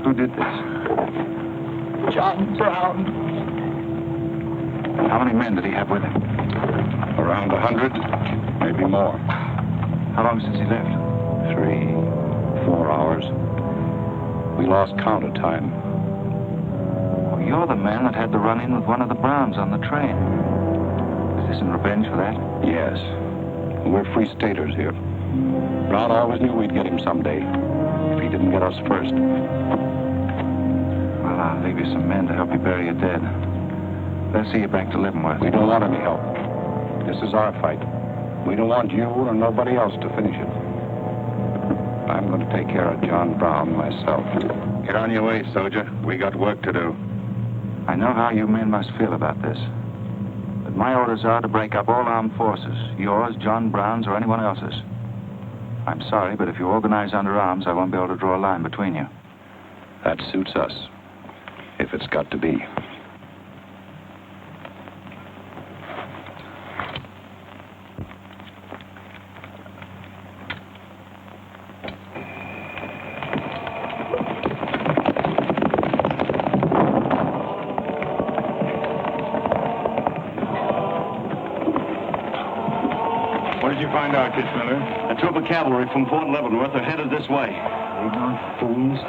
Who did this?
John Brown.
How many men did he have with him?
Around 100, maybe more.
How long since he left?
3, 4 hours. We lost count of time.
Oh, you're the man that had the run-in with one of the Browns on the train. Is this in revenge for that?
Yes. We're free staters here. Brown always knew we'd get him someday, if he didn't get us first.
Well, I'll leave you some men to help you bury your dead. Let's see you back to Leavenworth.
We don't want any help. This is our fight. We don't want you or nobody else to finish it. I'm going to take care of John Brown myself.
Get on your way, soldier. We got work to do. I know how you men must feel about this. But my orders are to break up all armed forces. Yours, John Brown's, or anyone else's. I'm sorry, but if you organize under arms, I won't be able to draw a line between you.
That suits us, if it's got to be.
What did you find out, Kitzmiller?
A troop of cavalry from Fort Leavenworth are headed this way.
Ignorant fools.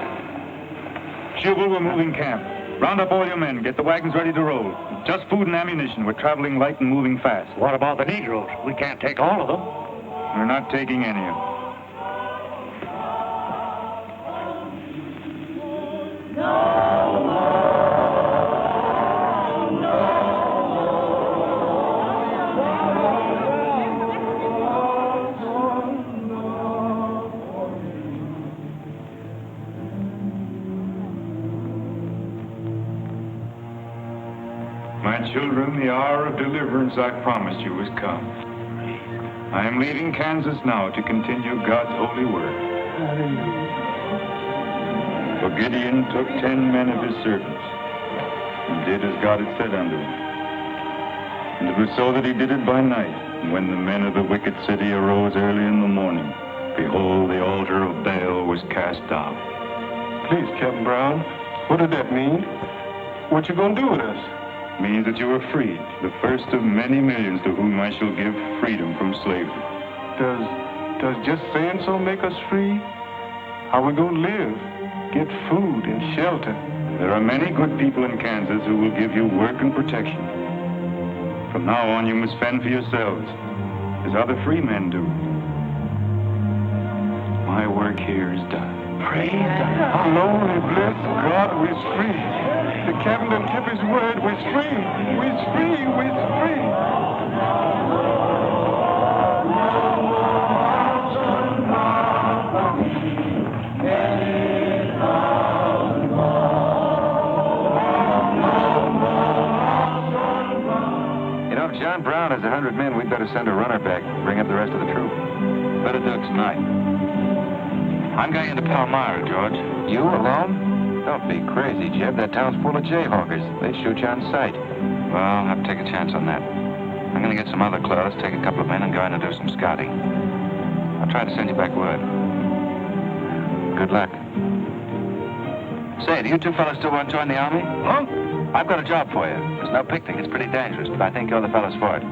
Jubal, we're moving camp. Round up all your men. Get the wagons ready to roll. Just food and ammunition. We're traveling light and moving fast.
What about the Negroes? We can't take all of them.
We're not taking any of them. My children, the hour of deliverance I promised you has come. I am leaving Kansas now to continue God's holy work. For Gideon took 10 men of his servants and did as God had said unto him. And it was so that he did it by night. And when the men of the wicked city arose early in the morning, behold, the altar of Baal was cast down.
Please, Captain Brown, what did that mean? What you gonna do with us?
Means that you are freed, the first of many millions to whom I shall give freedom from slavery.
Does just saying so make us free? How we gonna live? Get food and shelter?
There are many good people in Kansas who will give you work and protection. From now on, you must fend for yourselves, as other free men do. My work here is done.
Praise the Lord, bless God, we're free. The captain done kept his word, we're free. We're free, we're free.
You know, if John Brown has 100 men, we'd better send a runner back and bring up the rest of the troop. Better do it tonight. I'm going into Palmyra, George. You alone? Don't be crazy, Jeb. That town's full of jayhawkers. They shoot you on sight. Well, I'll have to take a chance on that. I'm going to get some other clothes, take a couple of men, and go in and do some scouting. I'll try to send you back word. Good luck. Say, do you two fellas still want to join the Army?
Huh?
I've got a job for you. It's no picnic. It's pretty dangerous, but I think you're the fellas for it.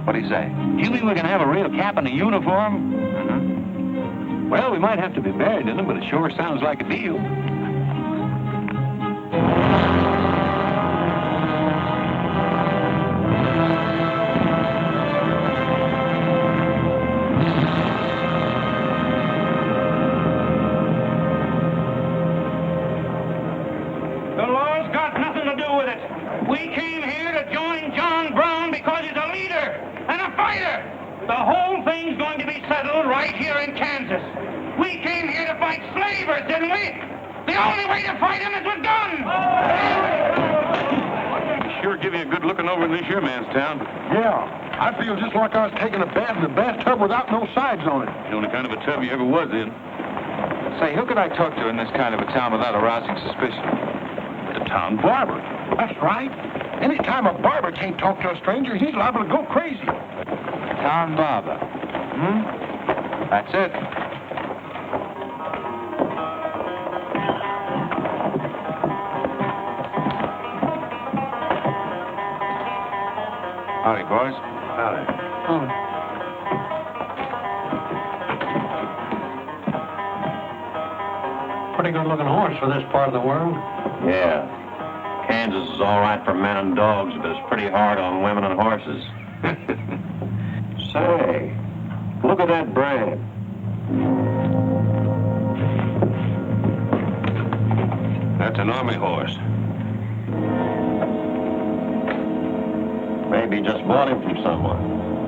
What do you say?
You mean we can have a real cap and a uniform?
Mm-hmm.
Well, we might have to be buried in them, but it sure sounds like a deal.
The law's got nothing to do with it. We came here to join John Brown because he's a leader and a fighter. The whole thing's going to be settled right here in Kansas. We came here to fight slavers, didn't we? The only way to fight them is with guns.
Sure give you a good looking over in this here man's town.
Yeah, I feel just like I was taking a bath in a bathtub without no sides on it.
The only kind of a tub you ever was in.
Say, who could I talk to in this kind of a town without arousing suspicion?
The town barber.
That's right. Anytime a barber can't talk to a stranger, he's liable to go crazy.
Town barber. That's it. Howdy, boys.
Pretty good-looking horse for this part of the world.
Yeah. Kansas is all right for men and dogs, but it's pretty hard on women and horses. Say, look at that brand.
That's an army horse.
Maybe just bought him from someone.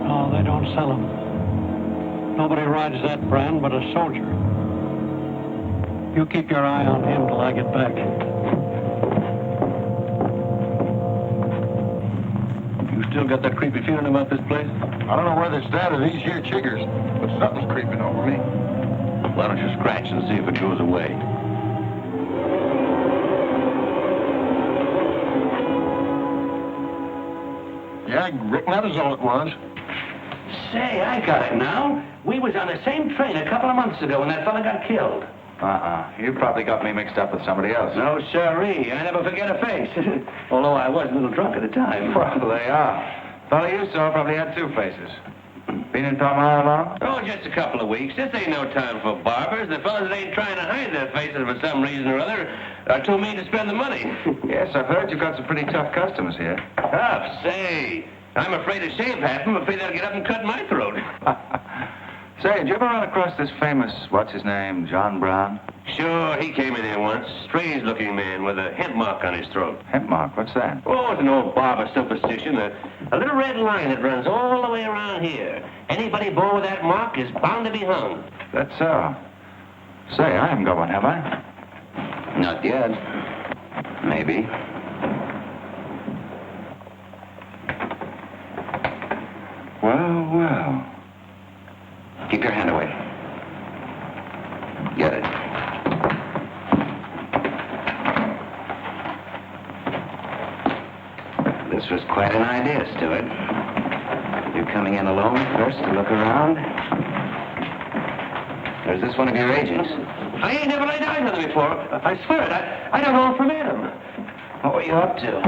No, they don't sell them. Nobody rides that brand but a soldier. You keep your eye on him till I get back.
You still got that creepy feeling about this place?
I don't know whether it's that or these here chiggers, but something's creeping over me.
Why don't you scratch and see if it goes away?
Yeah, I reckon that is all it was.
Say, I got it now. We was on the same train a couple of months ago when that fella got killed.
You probably got me mixed up with somebody else.
No, sirree. I never forget a face. Although I was a little drunk at the time.
Probably are. Fellow you saw probably had two faces. Been in Palmyra long?
Oh, just a couple of weeks. This ain't no time for barbers. The fellas that ain't trying to hide their faces for some reason or other are too mean to spend the money.
Yes, I've heard you've got some pretty tough customers here.
Tough? Say, I'm afraid to shave half them. I'm afraid they'll get up and cut my throat.
Say, did you ever run across this famous, what's his name, John Brown?
Sure, he came in here once. Strange-looking man with a hemp mark on his throat.
Hemp mark? What's that?
Oh, it's an old barber superstition. A little red line that runs all the way around here. Anybody born with that mark is bound to be hung.
That's so. Say, I haven't got one, have I?
Not yet. Maybe.
Well, well.
Keep your hand away. Get it. This was quite an idea, Stuart. You're coming in alone first to look around? Or is this one of your agents?
I ain't never laid eyes on him before. I swear it. I don't know him from Adam.
What were you up to?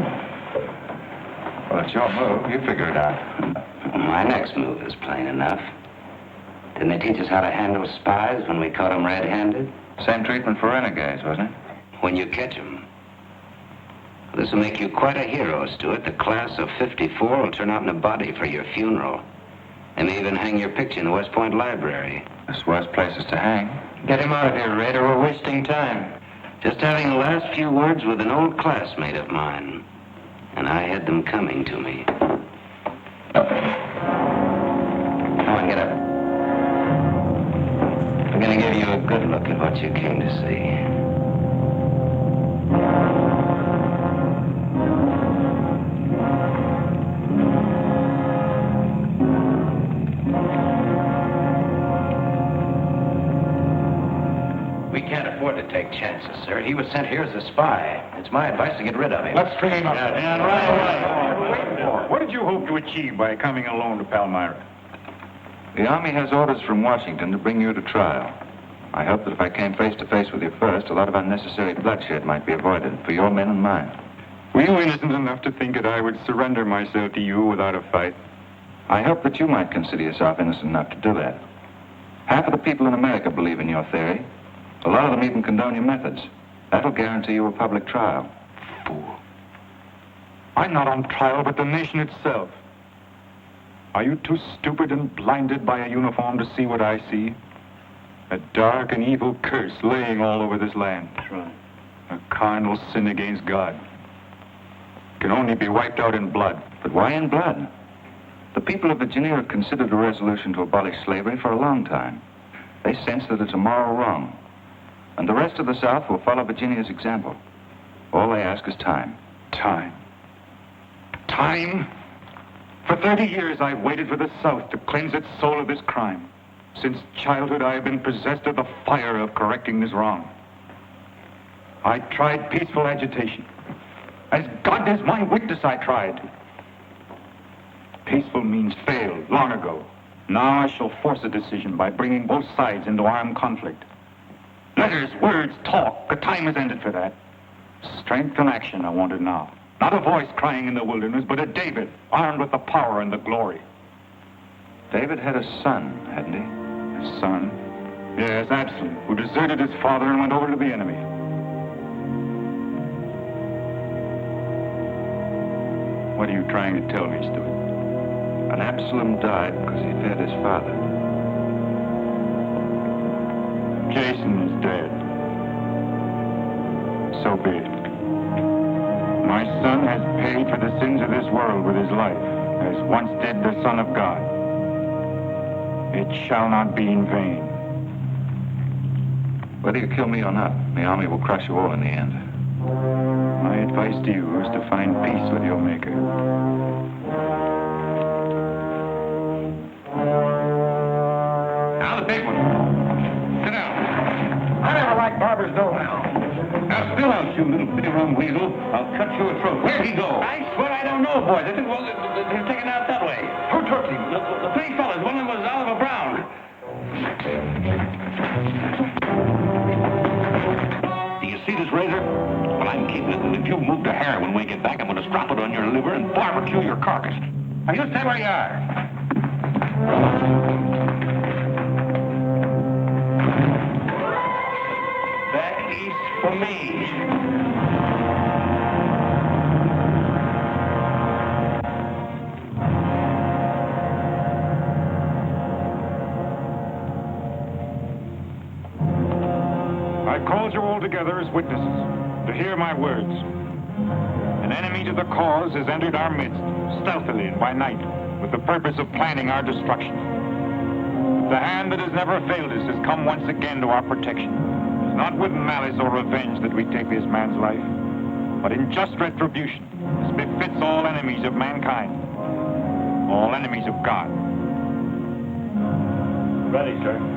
Well, it's your move. You figure it out.
My next move is plain enough. Didn't they teach us how to handle spies when we caught them red-handed?
Same treatment for renegades, wasn't it?
When you catch them. This will make you quite a hero, Stuart. The class of '54 will turn out in a body for your funeral. They may even hang your picture in the West Point Library.
There's worse places to hang.
Get him out of here, Red, or we're wasting time. Just having the last few words with an old classmate of mine. And I had them coming to me. Come on, get up. I'm going to give you a good look at what you came to see.
We can't afford to take chances, sir. He was sent here as a spy. It's my advice to get rid of him.
Let's string him up.
Yeah, right.
What did you hope to achieve by coming alone to Palmyra?
The Army has orders from Washington to bring you to trial. I hope that if I came face to face with you first, a lot of unnecessary bloodshed might be avoided for your men and mine.
Were you innocent enough to think that I would surrender myself to you without a fight?
I hope that you might consider yourself innocent enough to do that. Half of the people in America believe in your theory. A lot of them even condone your methods. That'll guarantee you a public trial.
Fool. I'm not on trial, but the nation itself. Are you too stupid and blinded by a uniform to see what I see? A dark and evil curse laying all over this land. That's right. A carnal sin against God. Can only be wiped out in blood.
But why in blood? The people of Virginia have considered a resolution to abolish slavery for a long time. They sense that it's a moral wrong. And the rest of the South will follow Virginia's example. All they ask is time.
Time. Time? For 30 years, I've waited for the South to cleanse its soul of this crime. Since childhood, I have been possessed of the fire of correcting this wrong. I tried peaceful agitation. As God is my witness, I tried. Peaceful means failed long ago. Now I shall force a decision by bringing both sides into armed conflict. Letters, words, talk. The time has ended for that. Strength and action I want it now. Not a voice crying in the wilderness, but a David, armed with the power and the glory.
David had a son, hadn't he?
His son? Yes, Absalom, who deserted his father and went over to the enemy. What are you trying to tell me, Stuart?
And Absalom died because he fed his father.
Jason is dead. So be it. My son has paid for the sins of this world with his life, as once did the Son of God. It shall not be in vain.
Whether you kill me or not, the army will crush you all in the end.
My advice to you is to find peace with your Maker.
Now the big one. Sit down.
I never liked Barbara's know-how.
Now still out, you little bitty-rum weasel. I'll cut your throat. Where'd he go? I swear I don't know, boys. I think, well, they're taken out that way.
Who took him?
The three fellas. One of them was Oliver Brown. Do you see this razor? Well, I'm keeping it, and if you move the hair when we get back, I'm going to strop it on your liver and barbecue your carcass. Now, you stay where you are. Back east for me.
I called you all together as witnesses to hear my words. An enemy to the cause has entered our midst, stealthily and by night, with the purpose of planning our destruction. The hand that has never failed us has come once again to our protection. It is not with malice or revenge that we take this man's life, but in just retribution, as befits all enemies of mankind, all enemies of God.
Ready, sir.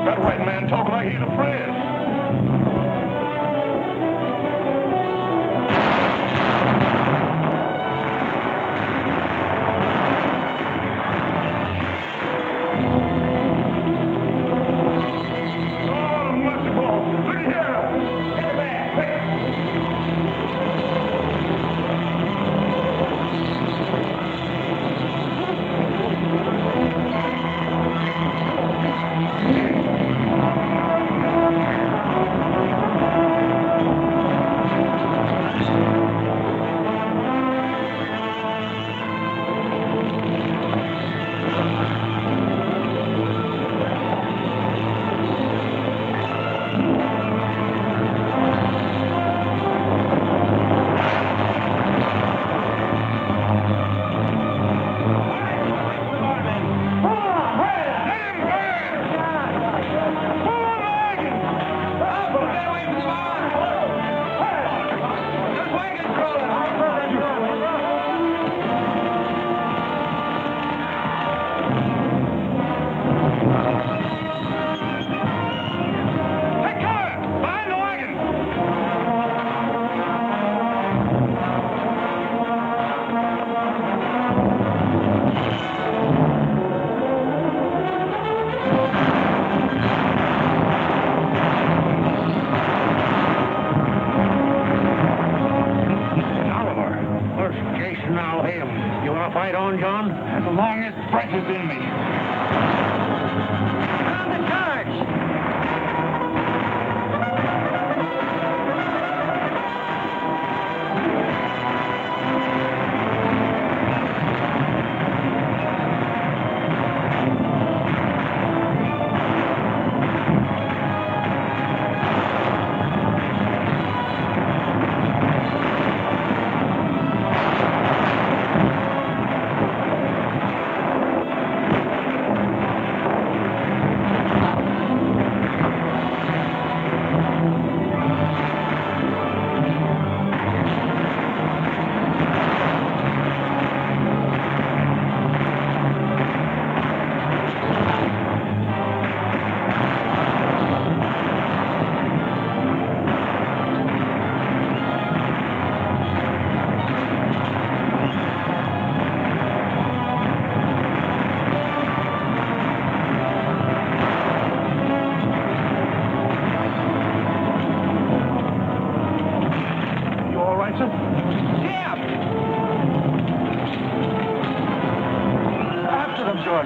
That white man talk like he's afraid. horse, Jason, I'll him. You want to fight on, John?
As long as breath is in me.
On the charge!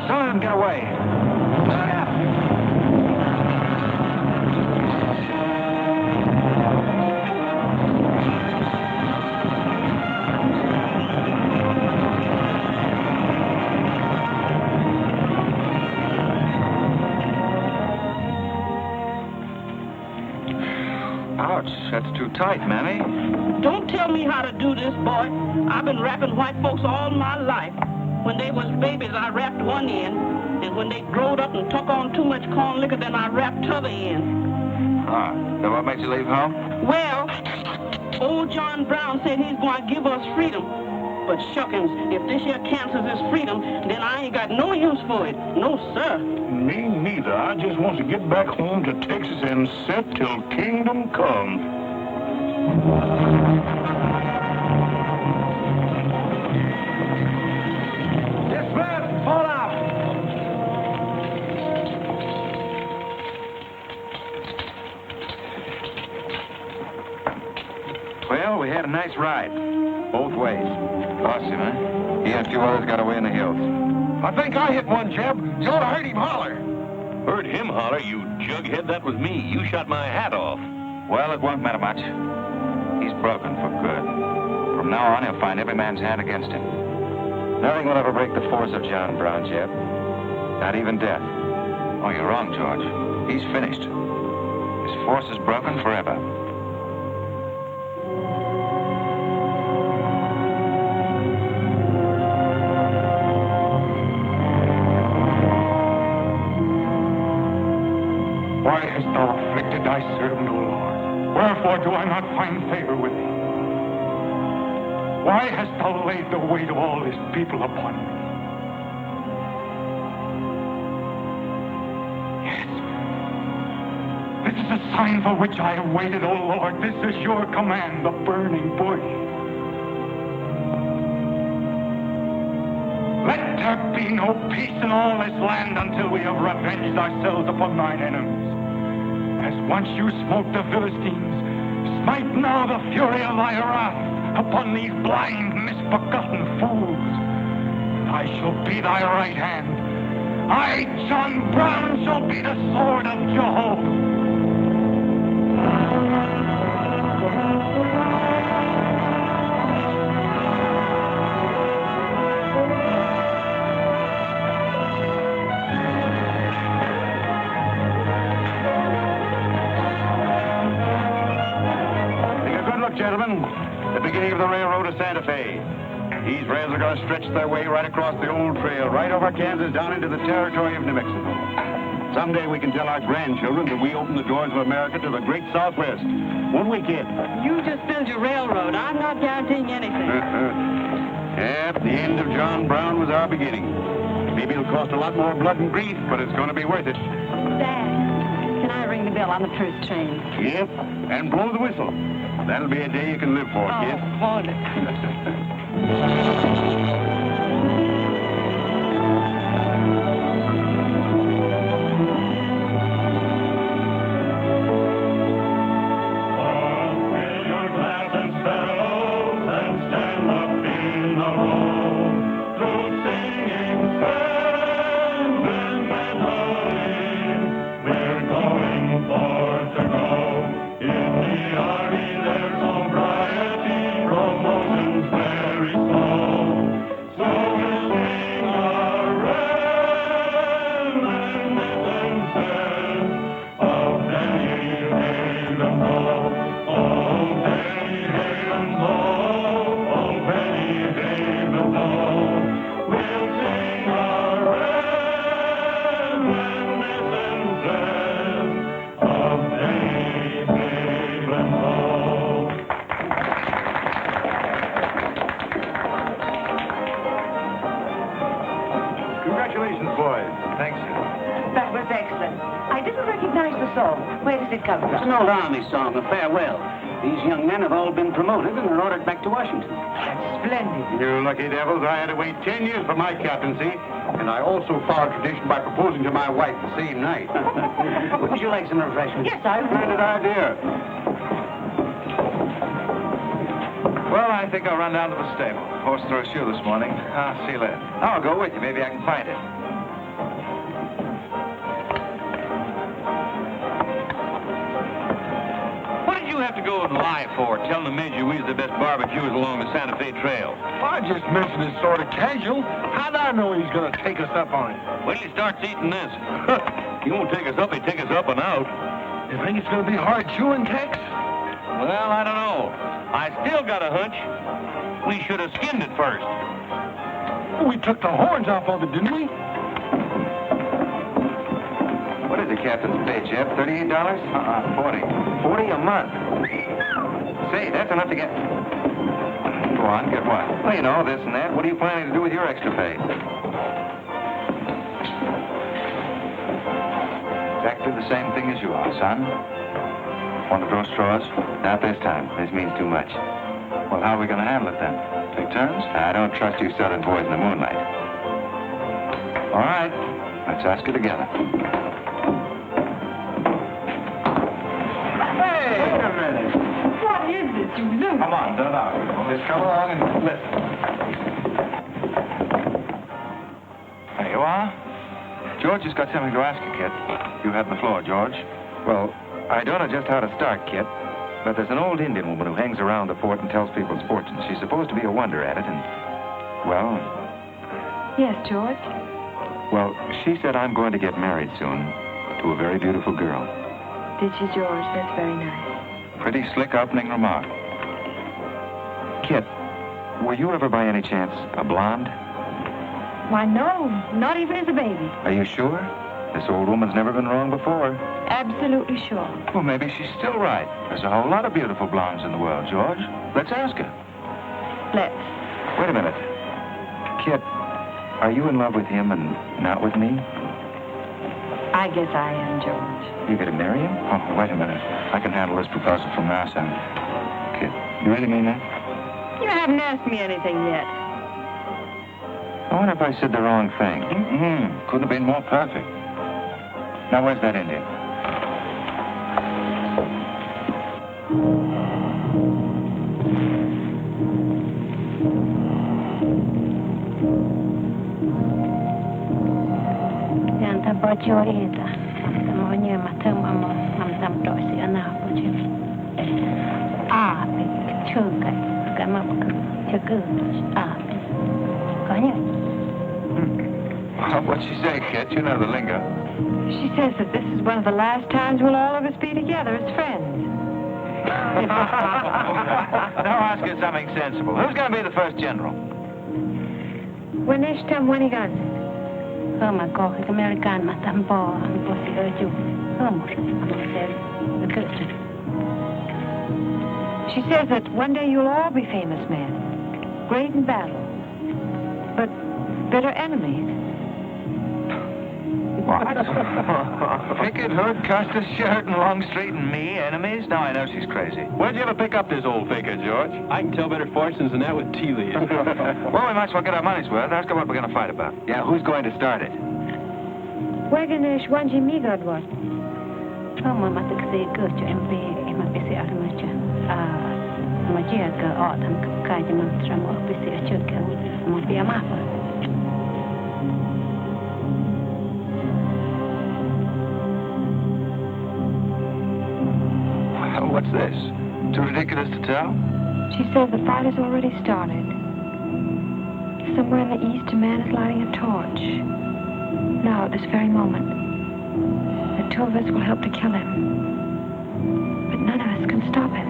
Don't let him get away.
Ouch, that's too tight, Mammy.
Don't tell me how to do this, boy. I've been wrapping white folks all my life. When they was babies, I wrapped one end. And when they growed up and took on too much corn liquor, then I wrapped t'other end.
Ah, so what makes you leave home?
Well, old John Brown said he's going to give us freedom. But shuckings, if this here Kansas is freedom, then I ain't got no use for it. No, sir.
Me neither. I just want to get back home to Texas and set till kingdom come.
Dismount! Fall out!
Well, we had a nice ride. Both ways. Lost him, huh? He and a few others got away in the hills.
I think I hit one, Jeb. You ought to heard him holler.
Heard him holler, you jughead. That was me. You shot my hat off.
Well, it won't matter much. He's broken for good. From now on, he'll find every man's hand against him. Nothing will ever break the force of John Brown, Jeb. Not even death. Oh, you're wrong, George. He's finished. His force is broken forever.
Why hast thou afflicted thy servant, O Lord? Wherefore do I not find favor with thee? Why hast thou laid the weight of all this people upon me? Yes. This is a sign for which I have waited, O Lord. This is your command, the burning bush. Let there be no peace in all this land until we have revenged ourselves upon thine enemies. As once you smote the Philistines, smite now the fury of thy wrath upon these blind, misbegotten fools. I shall be thy right hand. I, John Brown, shall be the sword of Jehovah.
Gentlemen, the beginning of the railroad to Santa Fe. These rails are going to stretch their way right across the old trail, right over Kansas, down into the territory of New Mexico. Someday we can tell our grandchildren that we opened the doors of America to the great Southwest. Won't we, kid?
You just build your railroad. I'm not guaranteeing anything.
Yeah, the end of John Brown was our beginning. Maybe it'll cost a lot more blood and grief, but it's going to be worth it.
Dad, can I ring the bell on the truth train?
Yep, and blow the whistle. That'll be a day you can live for, kid.
Won't it?
Fill your glass and spells and stand up in
boys. Thanks, sir.
That was excellent. I didn't recognize the song. Where does it come
It's
from?
an old Army song, a farewell. These young men have all been promoted and are ordered back to Washington.
That's splendid.
You lucky devils, I had to wait 10 years for my captaincy, and I also followed tradition by proposing to my wife the same night. Would you like some refreshments?
Yes, I would.
Splendid idea. Well, I think I'll run down to the stable. Horse threw a shoe this morning. I'll see you later. I'll go with you. Maybe I can find it.
What did you have to go and lie for, telling the Major we was the best barbecuers along the Santa Fe Trail?
I just mentioned it sort of casual. How'd I know he's going to take us up on it?
Wait till he starts eating this. He won't take us up, he'll take us up and out.
You think it's going to be hard chewing, Tex?
Well, I don't know. I still got a hunch. We should have skinned it first.
We took the horns off of it, didn't we?
What is the captain's pay, Jeff? $38? 40. 40 a month. Say, that's enough to get... Go on, get what? Well, you know, this and that. What are you planning to do with your extra pay? Exactly the same thing as you are, son. Want to throw straws? Not this time. This means too much. Well, how are we going to handle it then? Take turns? I don't trust you southern boys in the moonlight. All right. Let's ask it together.
Hey! Wait a minute. What is this you do?
Come on, don't argue. Just come along and listen. There you are. George has got something to ask you, Kit. You have the floor, George. Well, I don't know just how to start, Kit, but there's an old Indian woman who hangs around the fort and tells people's fortunes. She's supposed to be a wonder at it, and, well...
Yes, George?
Well, she said I'm going to get married soon to a very beautiful girl.
Did she, George? That's very nice.
Pretty slick opening remark. Kit, were you ever by any chance a blonde?
Why, no. Not even as a baby.
Are you sure? This old woman's never been wrong before.
Absolutely sure.
Well, maybe she's still right. There's a whole lot of beautiful blondes in the world, George. Let's ask her.
Let's.
Wait a minute. Kit, are you in love with him and not with me?
I guess I am, George.
You gonna marry him? Oh, wait a minute. I can handle this proposal from our side. Kit, you really mean that?
You haven't asked me anything yet.
I wonder if I said the wrong thing. Couldn't have been more perfect. Now, where's that Indian?
Yanta bojorita. Amonye matamo amtam tosi anapoje. Chuka gamapka chukus Kanya.
What'd she say, Kit? You know the lingo.
She says that this is one of the last times we'll all of us be together as friends.
Now ask her something sensible. Who's going to be the first general?
Wanishtam Wanigan.
Homa ko American matambo ambosi oju. Homor amose the
She says that one day you'll all be famous men, great in battle, but bitter enemies.
What? Picket hood, Custer shirt, and long straight and me, enemies? Now I know she's crazy.
Where'd you ever pick up this old faker, George? I can tell better fortunes than that with tea leaves.
Well, we might as well get our money's worth. Ask her what we're going to fight about. Yeah, who's going to start it?
Waganish Wanji Migodwat.
Homa matakse gochu MP mapisi armacha. Majia ka autumn kaji mamtramo pisi achuka mapiamapa.
What's this? Too ridiculous to tell?
She says the fight has already started. Somewhere in the east, a man is lighting a torch. Now, at this very moment, the two of us will help to kill him. But none of us can stop him.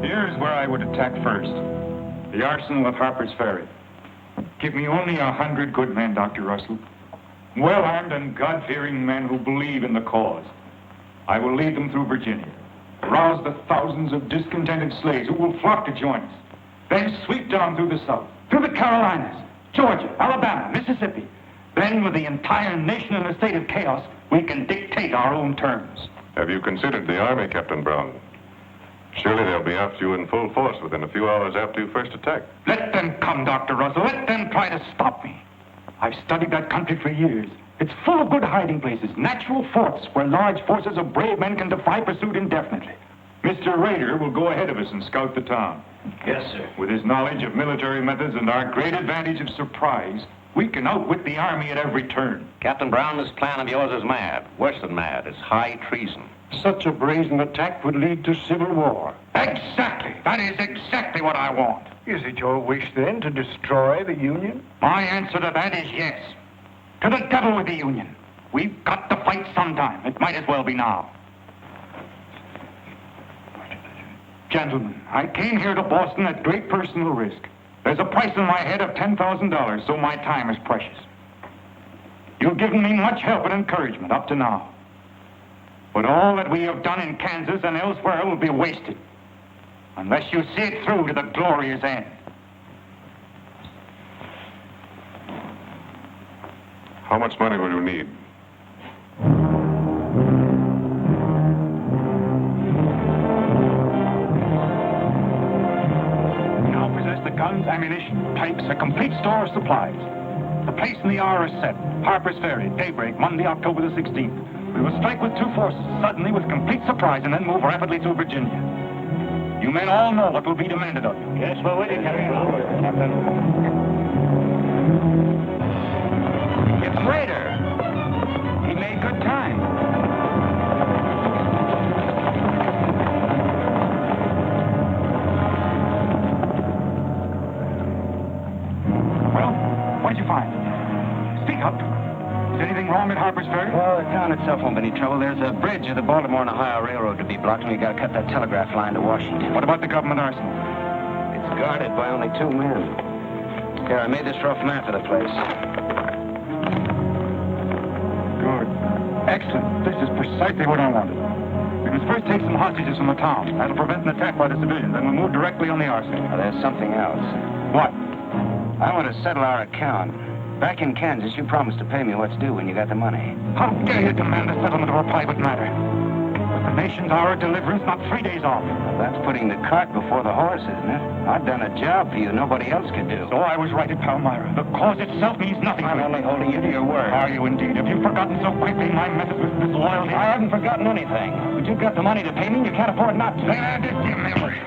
Here's where I would attack first. The arsenal at Harper's Ferry. Give me only 100 good men, Dr. Russell. Well-armed and God-fearing men who believe in the cause. I will lead them through Virginia. Rouse the thousands of discontented slaves who will flock to join us. Then sweep down through the South, through the Carolinas, Georgia, Alabama, Mississippi. Then, with the entire nation in a state of chaos, we can dictate our own terms.
Have you considered the Army, Captain Brown? Surely they'll be after you in full force within a few hours after you first attack.
Let them come, Dr. Russell. Let them try to stop me. I've studied that country for years. It's full of good hiding places, natural forts where large forces of brave men can defy pursuit indefinitely. Mr. Rader will go ahead of us and scout the town.
Yes, sir.
With his knowledge of military methods and our great advantage of surprise, we can outwit the Army at every turn.
Captain Brown, this plan of yours is mad. Worse than mad. It's high treason.
Such a brazen attack would lead to civil war.
Exactly. That is exactly what I want.
Is it your wish, then, to destroy the Union?
My answer to that is yes. To the devil with the Union. We've got to fight sometime. It might as well be now. Gentlemen, I came here to Boston at great personal risk. There's a price on my head of $10,000, so my time is precious. You've given me much help and encouragement up to now. But all that we have done in Kansas and elsewhere will be wasted unless you see it through to the glorious end.
How much money will you need?
We now possess the guns, ammunition, pipes, a complete store of supplies. The place and the hour is set. Harper's Ferry, daybreak, Monday, October the 16th. We will strike with two forces, suddenly with complete surprise, and then move rapidly to Virginia. You men all know what will be demanded of you.
Yes, we're with you, Captain.
It's Rader. He made good time. Well, what did you find? Speak up. Is anything wrong at Harper's Ferry?
Well, the town itself won't be any trouble. There's a bridge of the Baltimore and Ohio Railroad to be blocked, and we got to cut that telegraph line to Washington.
What about the government arsenal?
It's guarded by only 2 men. Here, I made this rough map of the place.
Good. Excellent. This is precisely what I wanted. We must first take some hostages from the town. That'll prevent an attack by the civilians, and we'll move directly on the arsenal.
Now, there's something else.
What?
I want to settle our account. Back in Kansas, you promised to pay me what's due when you got the money.
How dare you demand a settlement of a private matter? But the nation's hour of deliverance, not 3 days off.
Well, that's putting the cart before the horse, isn't it? I've done a job for you nobody else could do.
So I was right at Palmyra. The cause itself means nothing.
I'm only holding you to your word.
Are you indeed? Have you forgotten so quickly my methods with disloyalty?
I haven't forgotten anything. But you've got the money to pay me, and you can't afford not to.
Then add it to your memory.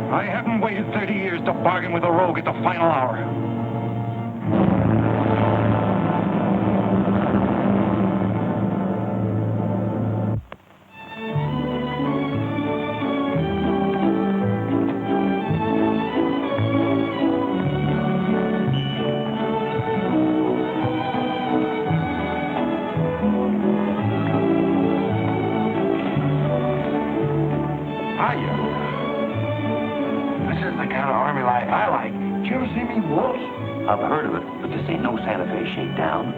I haven't waited 30 years to bargain with a rogue at the final hour.
I've heard of it, but this ain't no Santa Fe shakedown.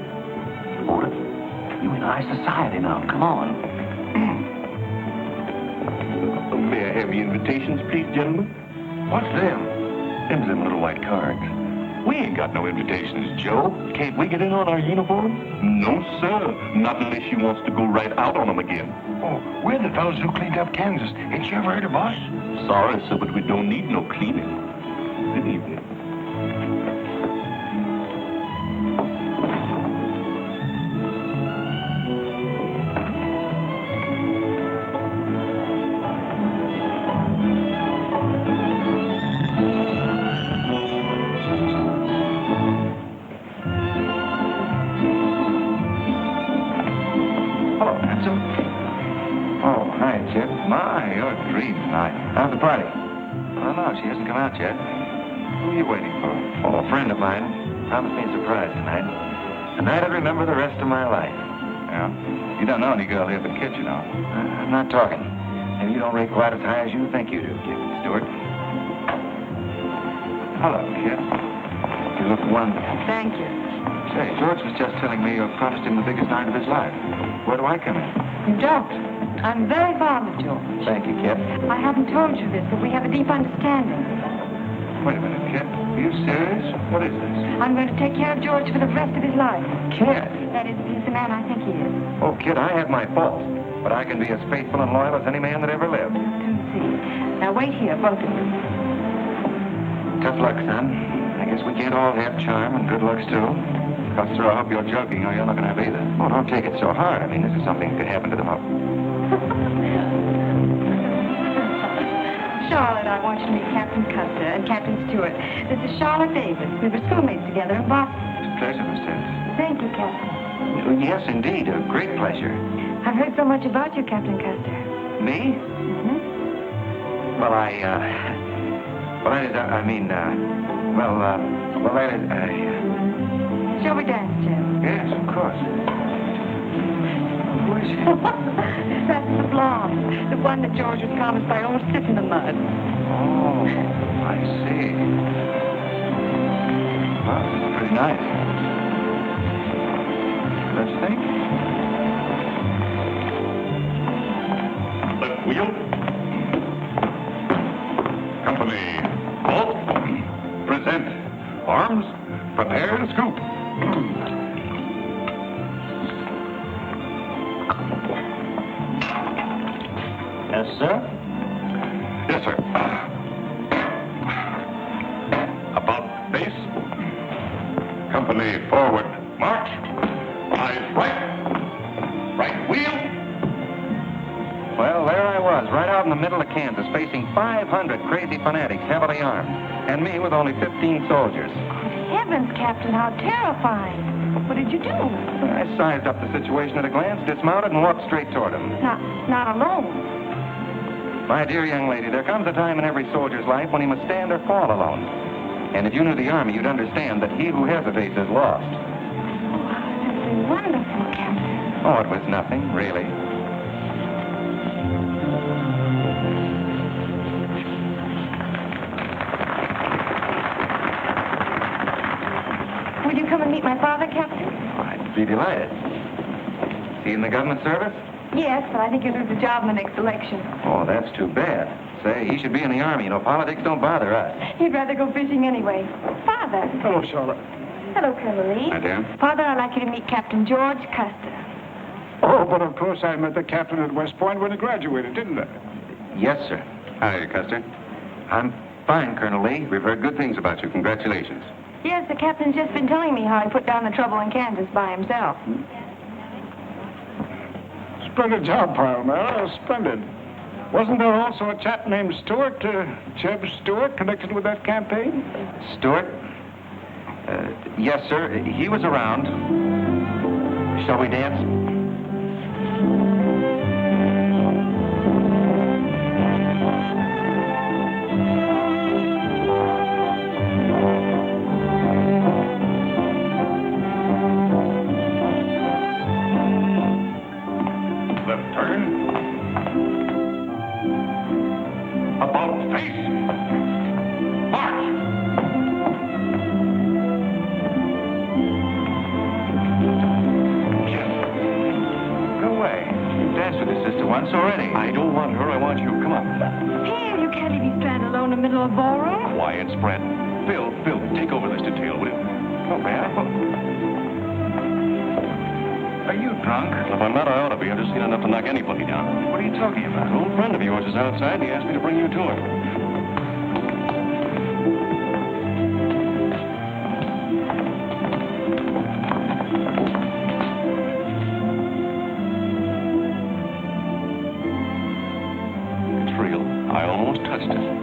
Otis, you in high society now. Come on.
May I have your invitations, please, gentlemen?
What's them?
Them little white cards. We ain't got no invitations, Joe. Can't we get in on our uniform? No, sir. Not unless you wants to go right out on them again.
Oh, we're the fellows who cleaned up Kansas. Ain't you ever heard of us?
Sorry, sir, but we don't need no cleaning. Good evening.
How's the party? I don't know. She hasn't come out yet. Who are you waiting for? Oh, a friend of mine. Promised me a surprise tonight. Tonight I'd remember the rest of my life. Yeah? You don't know any girl here but Kit, you know. I'm not talking. Maybe you don't rate quite as high as you think you do, Captain Stewart. Hello, kid. You look wonderful.
Thank you.
Say, George was just telling me you promised him the biggest night of his life. Where do I come in?
You don't. I'm very fond of George.
Thank you, Kit.
I haven't told you this, but we have a deep understanding.
Wait a minute, Kit. Are you serious? What is this?
I'm going to take care of George for the rest of his life.
Kit?
That is, he's the man I think he is.
Oh, Kit, I have my faults, but I can be as faithful and loyal as any man that ever lived.
See. Now wait here, both of you.
Tough luck, son. I guess we can't all have charm and good looks, too. Custer, I hope you're joking or you're not going to have either. Oh, don't take it so hard. I mean, this is something that could happen to them all.
Charlotte, I want you to meet Captain Custer and Captain Stewart. This is Charlotte Davis. We were schoolmates together in Boston.
It's a pleasure, Miss Davis.
Thank you, Captain.
Oh, yes, indeed. A great pleasure.
I've heard so much about you, Captain Custer.
Me?
Mm-hmm.
Well, that is,
Shall we dance, Jim?
Yes, of course. Who is she?
That's the blonde. The one that George was promised by old Stiff in the Mud.
Oh, I see. Well, it's pretty nice. Let's think.
Left wheel. Company. Halt. Present. Arms. Prepare and scoop.
Yes, sir?
Yes, sir. About face. Company forward. March. Eyes right. Right wheel.
Well, there I was, right out in the middle of Kansas, facing 500 crazy fanatics, heavily armed, and me with only 15 soldiers.
Heavens, Captain, how terrifying. What did you do?
I sized up the situation at a glance, dismounted, and walked straight toward him.
Not alone.
My dear young lady, there comes a time in every soldier's life when he must stand or fall alone. And if you knew the Army, you'd understand that he who hesitates is lost.
Oh, simply wonderful, Captain.
Oh, it was nothing, really.
Will you come and meet my father, Captain?
I'd be delighted. Is he in the government service?
Yes, but I think he'll lose the job in the next election.
Oh, that's too bad. Say, he should be in the Army. You know, politics don't bother us.
He'd rather go fishing anyway. Father.
Hello, Charlotte.
Hello, Colonel Lee.
Hi, dear.
Father, I'd like you to meet Captain George Custer.
Oh, but of course I met the captain at West Point when he graduated, didn't I?
Yes, sir.
Hi, Custer.
I'm fine, Colonel Lee.
We've heard good things about you. Congratulations.
Yes, the captain's just been telling me how he put down the trouble in Kansas by himself.
Splendid job, Pile, splendid. Wasn't there also a chap named Stewart, Jeb Stewart, connected with that campaign?
Stewart? Yes, sir. He was around. Shall we dance?
Left turn. About face. March.
No way. You've danced with his sister once already.
I don't want her. I want you. Come on.
Here, you can't leave me stranded alone in the middle of a ballroom.
Quiet, spread. Phil, take over this detail, will you?
Oh, man. Are you drunk?
If I'm not, I ought to be. I've just seen enough to knock anybody down.
What are you talking about?
An old friend of yours is outside, and he asked me to bring you to him. It's real. I almost touched it.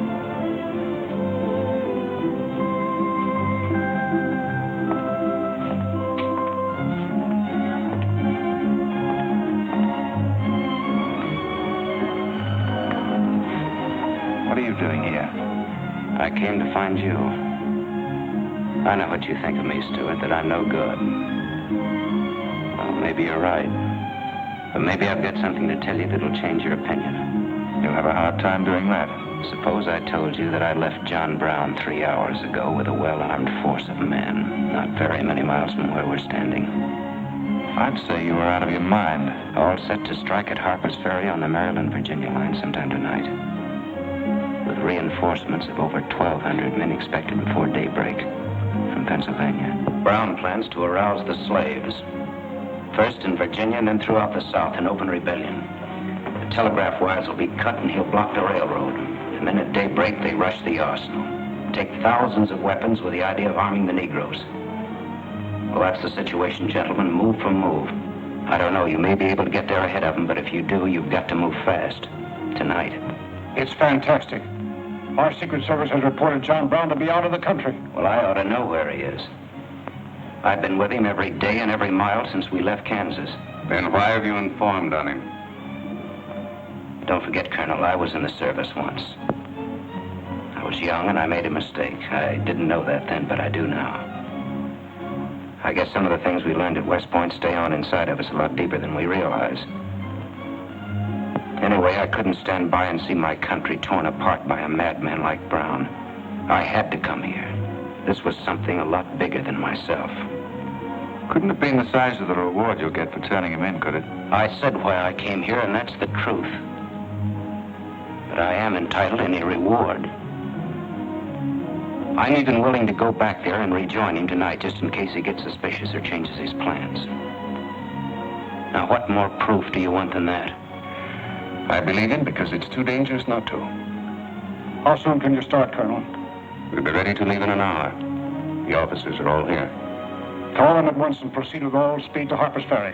What are you doing here?
I came to find you. I know what you think of me, Stewart, that I'm no good. Well, maybe you're right. But maybe I've got something to tell you that'll change your opinion.
You'll have a hard time doing that.
Suppose I told you that I left John Brown 3 hours ago with a well-armed force of men, not very many miles from where we're standing.
I'd say you were out of your mind.
All set to strike at Harper's Ferry on the Maryland-Virginia line sometime tonight. With reinforcements of over 1,200 men expected before daybreak from Pennsylvania. Brown plans to arouse the slaves. First in Virginia and then throughout the South in open rebellion. The telegraph wires will be cut and he'll block the railroad. And then at daybreak they rush the arsenal. Take thousands of weapons with the idea of arming the Negroes. Well, that's the situation, gentlemen, move for move. I don't know, you may be able to get there ahead of them, but if you do, you've got to move fast. Tonight.
It's fantastic. Our Secret Service has reported John Brown to be out of the country.
Well, I ought to know where he is. I've been with him every day and every mile since we left Kansas.
Then why have you informed on him?
Don't forget, Colonel, I was in the service once. I was young and I made a mistake. I didn't know that then, but I do now. I guess some of the things we learned at West Point stay on inside of us a lot deeper than we realize. Anyway, I couldn't stand by and see my country torn apart by a madman like Brown. I had to come here. This was something a lot bigger than myself.
Couldn't have been the size of the reward you'll get for turning him in, could it?
I said why I came here, and that's the truth. But I am entitled to any reward. I'm even willing to go back there and rejoin him tonight, just in case he gets suspicious or changes his plans. Now, what more proof do you want than that?
I believe him because it's too dangerous not to.
How soon can you start, Colonel?
We'll be ready to leave in an hour. The officers are all here.
Call them at once and proceed with all speed to Harper's Ferry.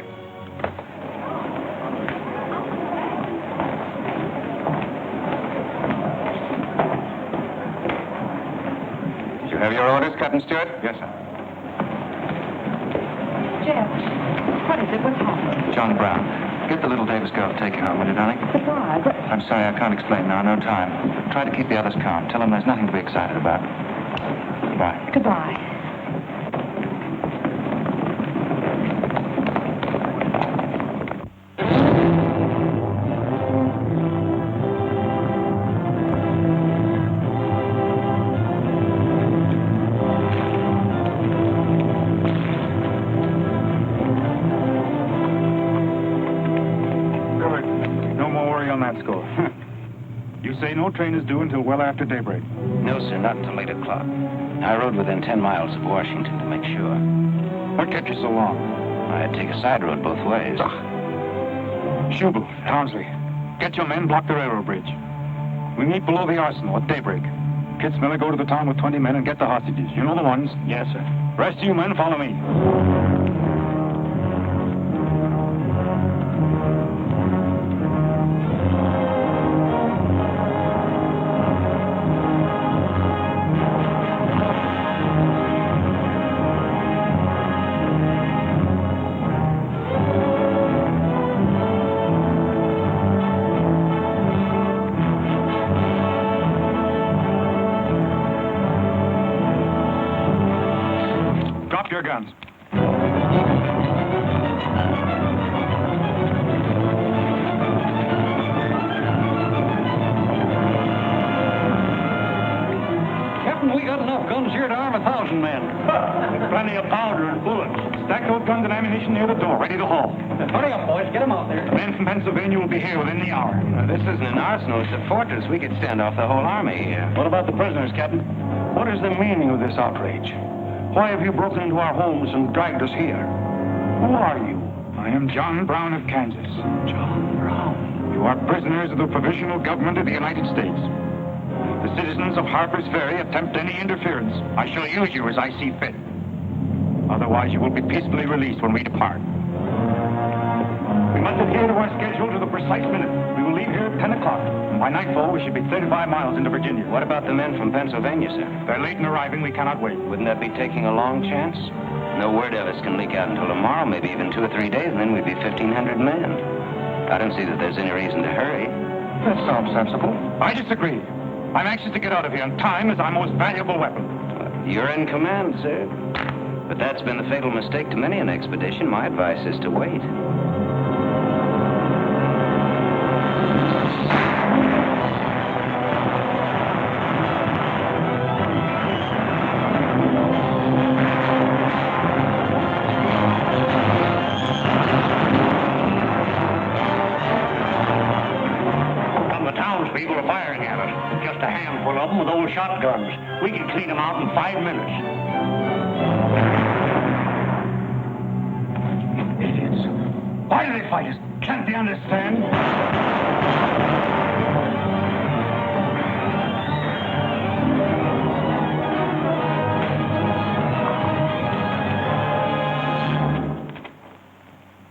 Did you have your orders, Captain Stewart?
Yes, sir.
Jeff, what is it? What's happened?
John Brown. Get the little Davis girl to take you home, will you, darling?
But why?
I'm sorry, I can't explain now. No time. Try to keep the others calm. Tell them there's nothing to be excited about. Goodbye.
Goodbye.
No train is due until well after daybreak.
No, sir, not until 8 o'clock. I rode within 10 miles of Washington to make sure.
What kept you so long?
I had to take a side road both ways.
Schubel, Townsley, get your men, block the railroad bridge. We meet below the arsenal at daybreak. Kitzmiller, go to the town with 20 men and get the hostages. You know the ones?
Yes, sir.
Rest of you men, follow me. Your guns.
Captain, we got enough guns here to arm 1,000 men.
Plenty of powder and bullets. Stack those guns and ammunition near the door, ready to haul.
Hurry up, boys. Get them out there.
The men from Pennsylvania will be here within the hour.
Now, this isn't an arsenal, it's a fortress. We could stand off the whole army here.
What about the prisoners, Captain?
What is the meaning of this outrage? Why have you broken into our homes and dragged us here? Who are you?
I am John Brown of Kansas.
John Brown.
You are prisoners of the provisional government of the United States. The citizens of Harper's Ferry attempt any interference. I shall use you as I see fit. Otherwise, you will be peacefully released when we depart. We must adhere to our schedule to the precise minute. We will leave here at 10 o'clock. And by nightfall, we should be 35 miles into Virginia.
What about the men from Pennsylvania, sir?
They're late in arriving. We cannot wait.
Wouldn't that be taking a long chance? No word of us can leak out until tomorrow, maybe even 2 or 3 days, and then we'd be 1,500 men. I don't see that there's any reason to hurry.
That sounds sensible.
I disagree. I'm anxious to get out of here, and time is our most valuable weapon.
You're in command, sir. But that's been the fatal mistake to many an expedition. My advice is to wait.
a handful of them with old shotguns. We can clean them out in 5 minutes. Idiots. Why do they fight us? Can't they understand?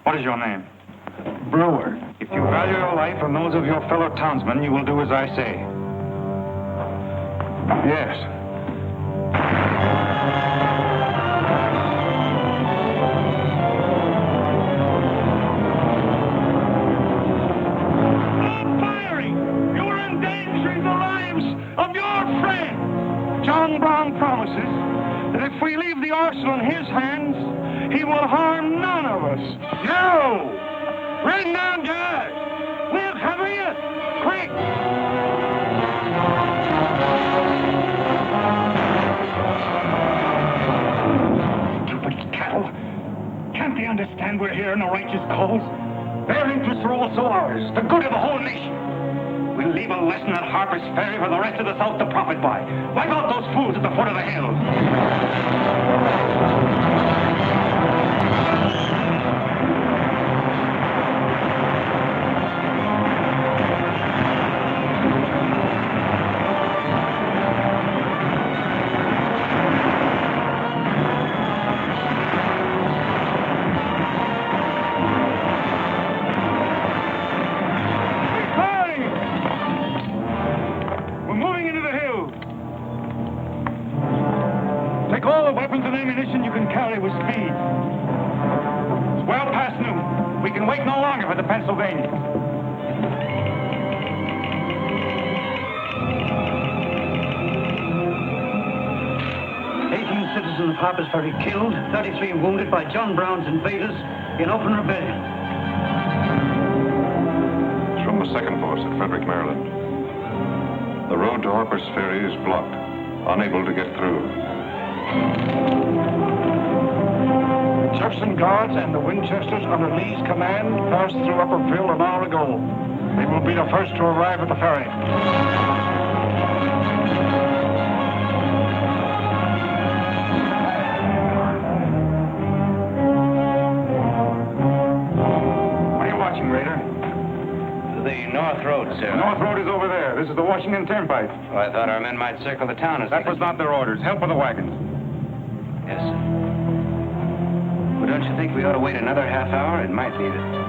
What is your name?
Brewer.
If you value your life and those of your fellow townsmen, you will do as I say.
Yes.
You are endangering the lives of your friend. John Brown promises that if we leave the arsenal in his hands, he will harm none of us. No! Bring down guards! We'll cover you! Quick! Stupid cattle! Can't they understand we're here in a righteous cause? Their interests are also ours, the good of the whole nation. We'll leave a lesson at Harper's Ferry for the rest of the South to profit by. Wipe out those fools at the foot of the hill. Take all the weapons and ammunition you can carry with speed. It's well past noon. We can wait no longer for the Pennsylvania. 18 citizens of Harper's Ferry killed, 33 wounded by John Brown's invaders in open rebellion.
It's from the 2nd Force at Frederick, Maryland. The road to Harper's Ferry is blocked, unable to get through.
Jefferson Guards and the Winchesters under Lee's command passed through Upperville an hour ago. They will be the first to arrive at the ferry. What are you watching, Raider?
The North Road, sir.
North Road is over there. This is the Washington Turnpike.
Oh, I thought our men might circle the town as
That was not their orders. Help with the wagons.
Yes, sir. Well, don't you think we ought to wait another half hour? It might be that...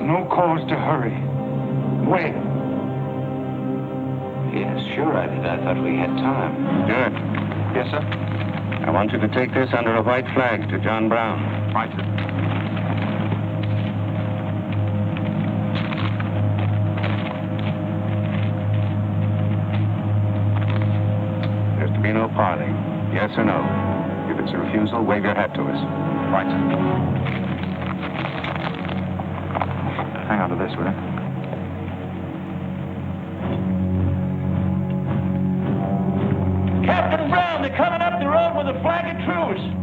No cause to hurry. Wait.
Yes, sure I did. I thought we had time.
Good. Yes, sir? I want you to take this under a white flag to John Brown.
Right, sir.
There's to be no parley. Yes or no? If it's a refusal, wave your hat to us.
Right, sir. Hang on to this, will you?
Captain Brown, they're coming up the road with a flag of truce.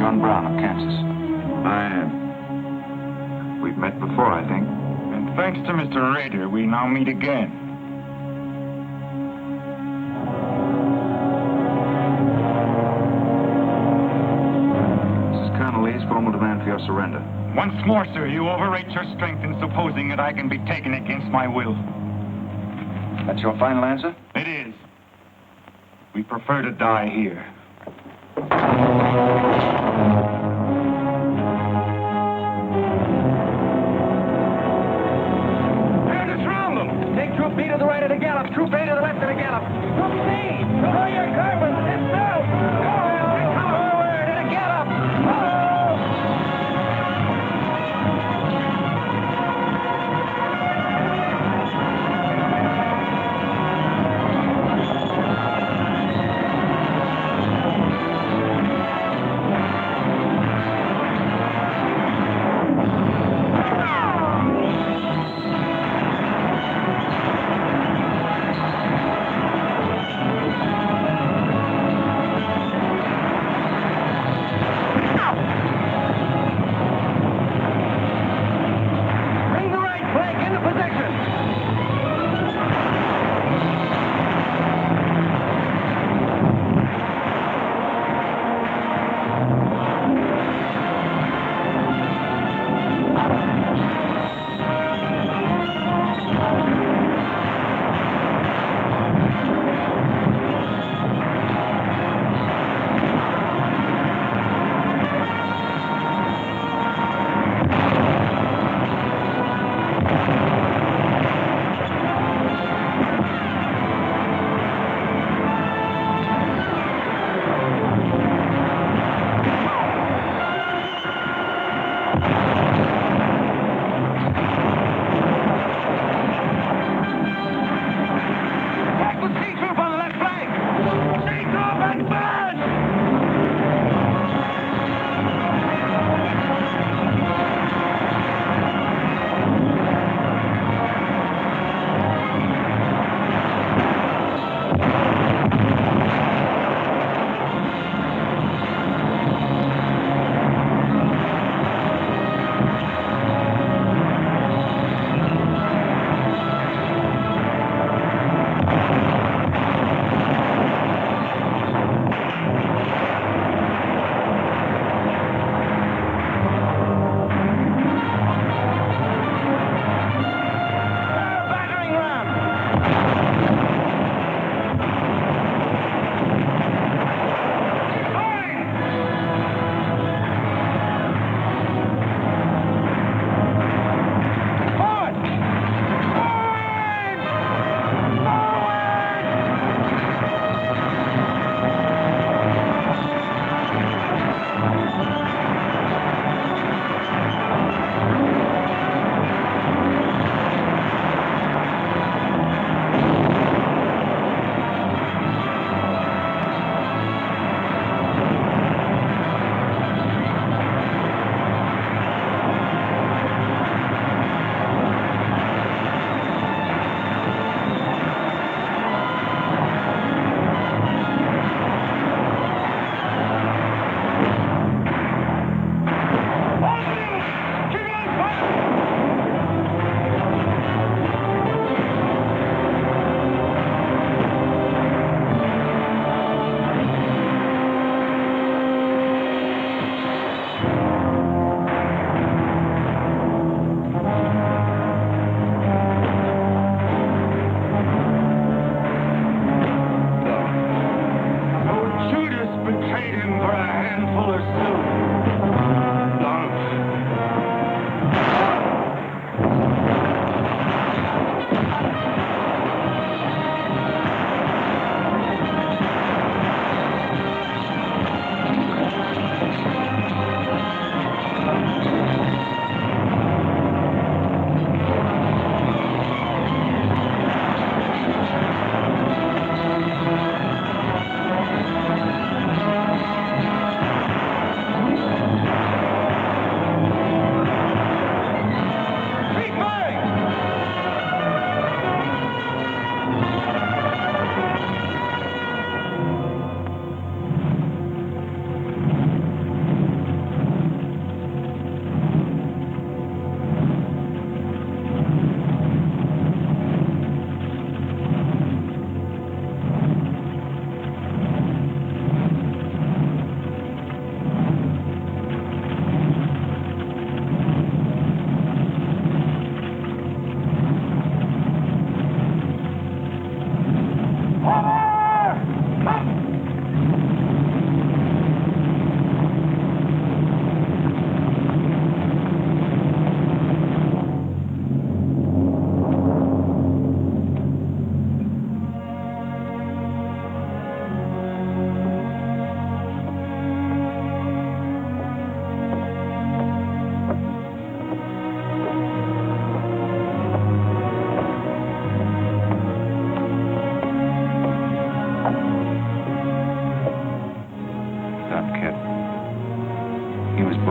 John Brown of Kansas. I am. We've met before, I think.
And thanks to Mr. Rader, we now meet again.
This is Colonel Lee's formal demand for your surrender.
Once more, sir, you overrate your strength in supposing that I can be taken against my will.
That's your final answer?
It is. We prefer to die here.
Bandits, round them! Take Troop B to the right of the gallop, Troop A to the left of the gallop. Troop C, throw your carbons, and south! Come forward in a gallop!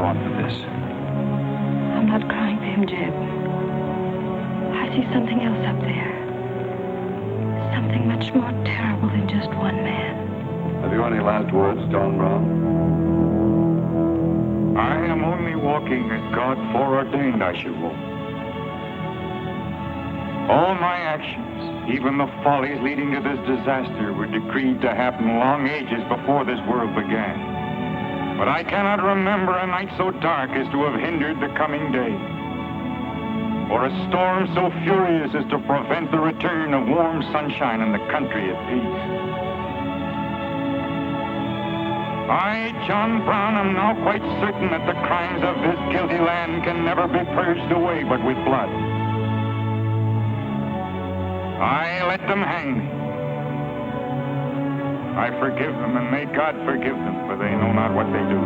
on for this.
I'm not crying for him, Jeb. I see something else up there. Something much more terrible than just one man.
Have you any last words, John Brown?
I am only walking as God foreordained I should walk. All my actions, even the follies leading to this disaster, were decreed to happen long ages before this world began. But I cannot remember a night so dark as to have hindered the coming day, or a storm so furious as to prevent the return of warm sunshine and the country at peace. I, John Brown, am now quite certain that the crimes of this guilty land can never be purged away but with blood. I let them hang me. I forgive them, and may God forgive them, for they know not what they do.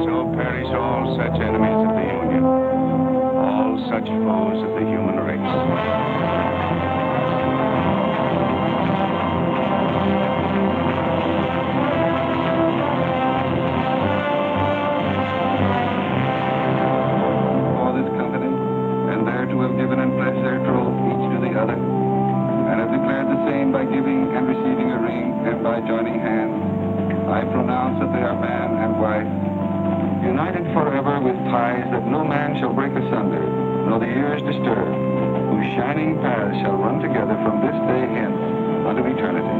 So perish all such enemies of the Union, all such foes of the human race.
Given and pledged their troth each to the other, and have declared the same by giving and receiving a ring and by joining hands. I pronounce that they are man and wife, united forever with ties that no man shall break asunder, nor the years disturb, whose shining paths shall run together from this day hence unto eternity.